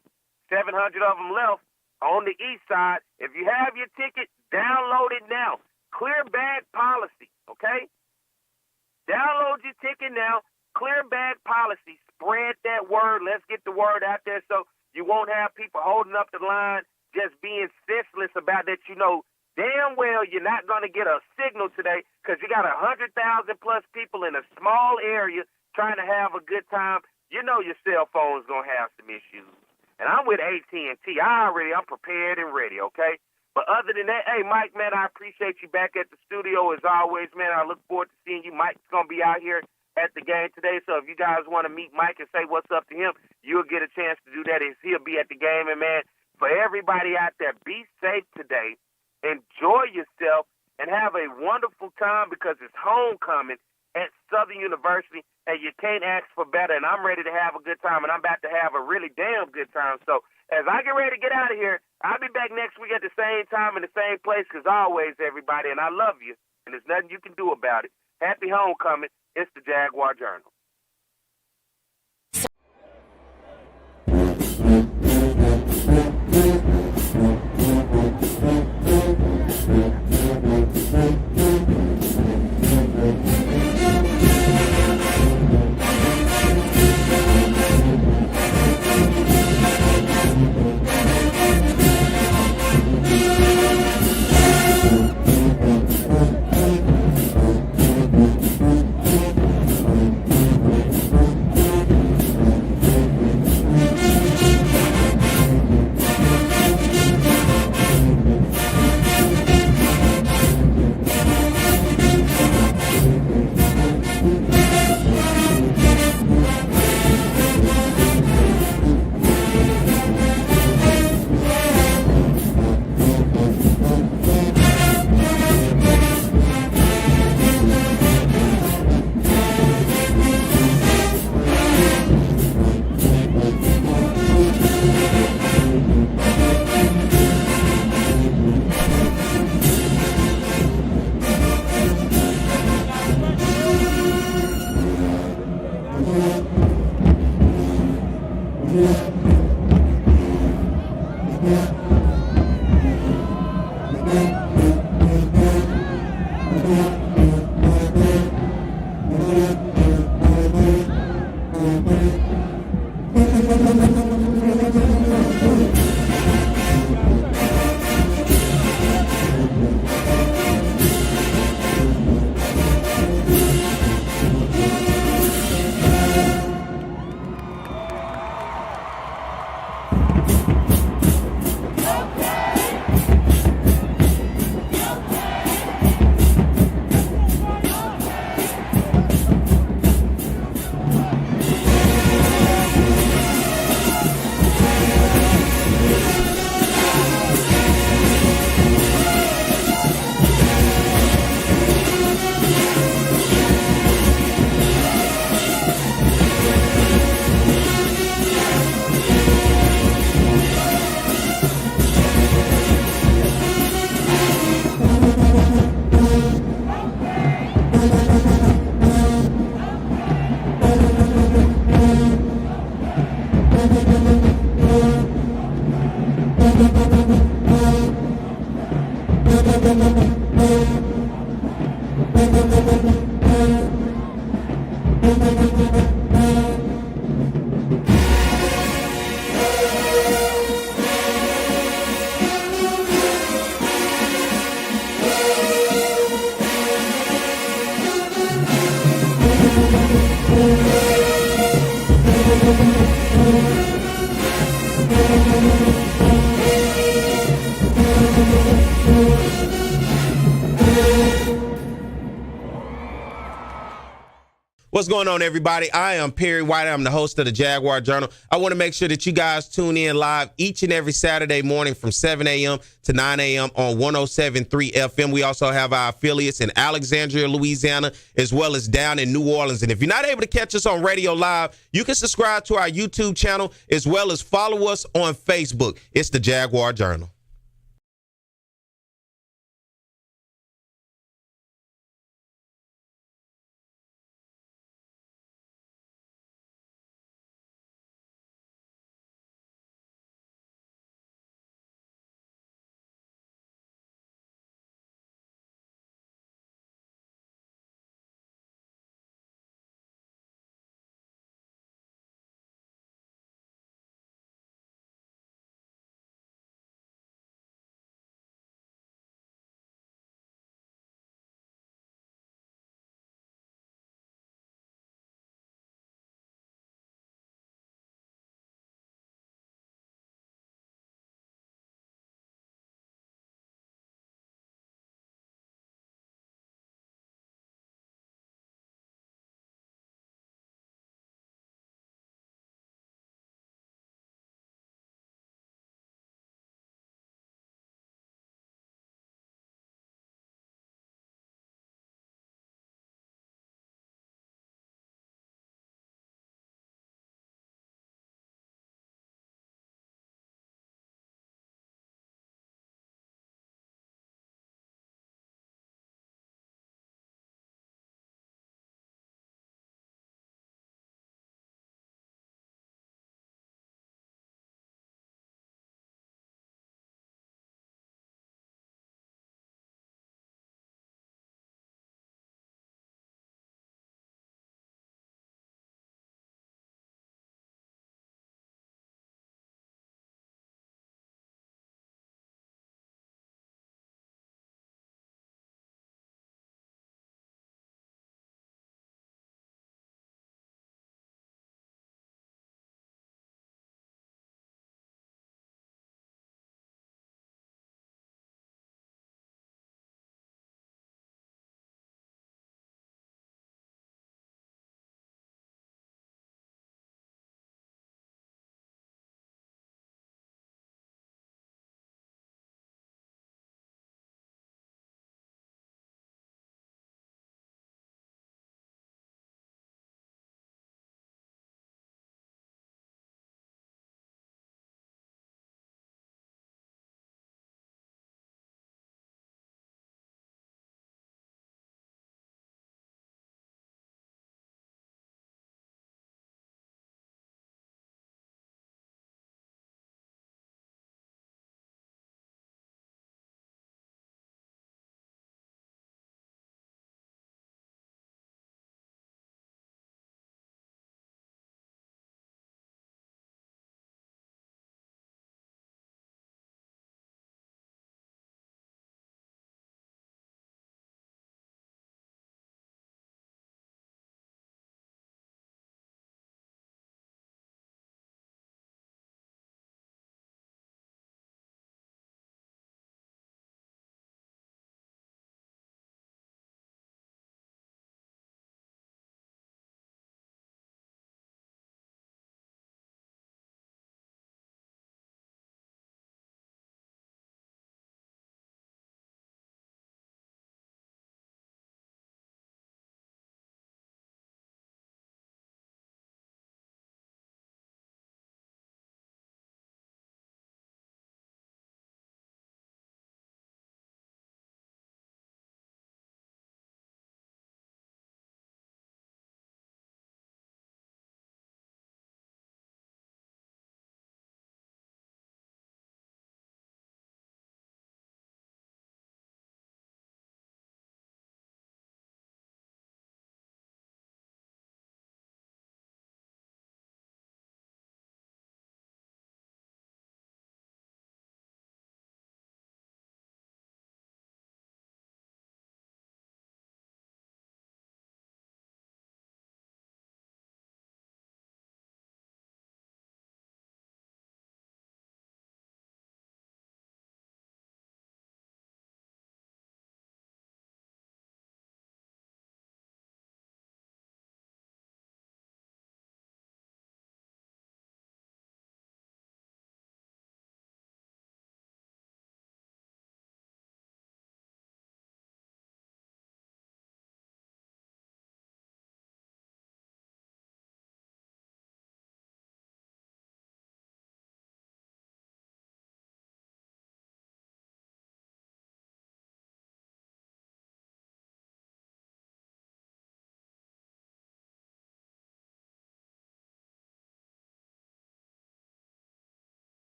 700 of them left on the east side. If you have your ticket, download it now. Clear bag policy, okay? Download your ticket now. Clear bag policy. Spread that word. Let's get the word out there so you won't have people holding up the line, just being senseless about that. You know damn well you're not going to get a signal today because you got 100,000 plus people in a small area trying to have a good time. You know your cell phone's going to have some issues. And I'm with AT&T. I'm prepared and ready, okay? But other than that, hey, Mike, man, I appreciate you back at the studio as always, man. I look forward to seeing you. Mike's going to be out here at the game today. So if you guys want to meet Mike and say what's up to him, you'll get a chance to do that as he'll be at the game. And, man, for everybody out there, be safe today. Enjoy yourself and have a wonderful time because it's homecoming at Southern University, and you can't ask for better. And I'm ready to have a good time, and I'm about to have a really damn good time. So as I get ready to get out of here, I'll be back next week at the same time in the same place, as always, everybody, and I love you, and there's nothing you can do about it. Happy homecoming. It's the Jaguar Journal. What's going on, everybody? I am Pierre White. I'm the host of the Jaguar Journal. I want to make sure that you guys tune in live each and every Saturday morning from 7 a.m. to 9 a.m. on 107.3 FM. We also have our affiliates in Alexandria, Louisiana, as well as down in New Orleans. And if you're not able to catch us on radio live, you can subscribe to our YouTube channel as well as follow us on Facebook. It's the Jaguar Journal.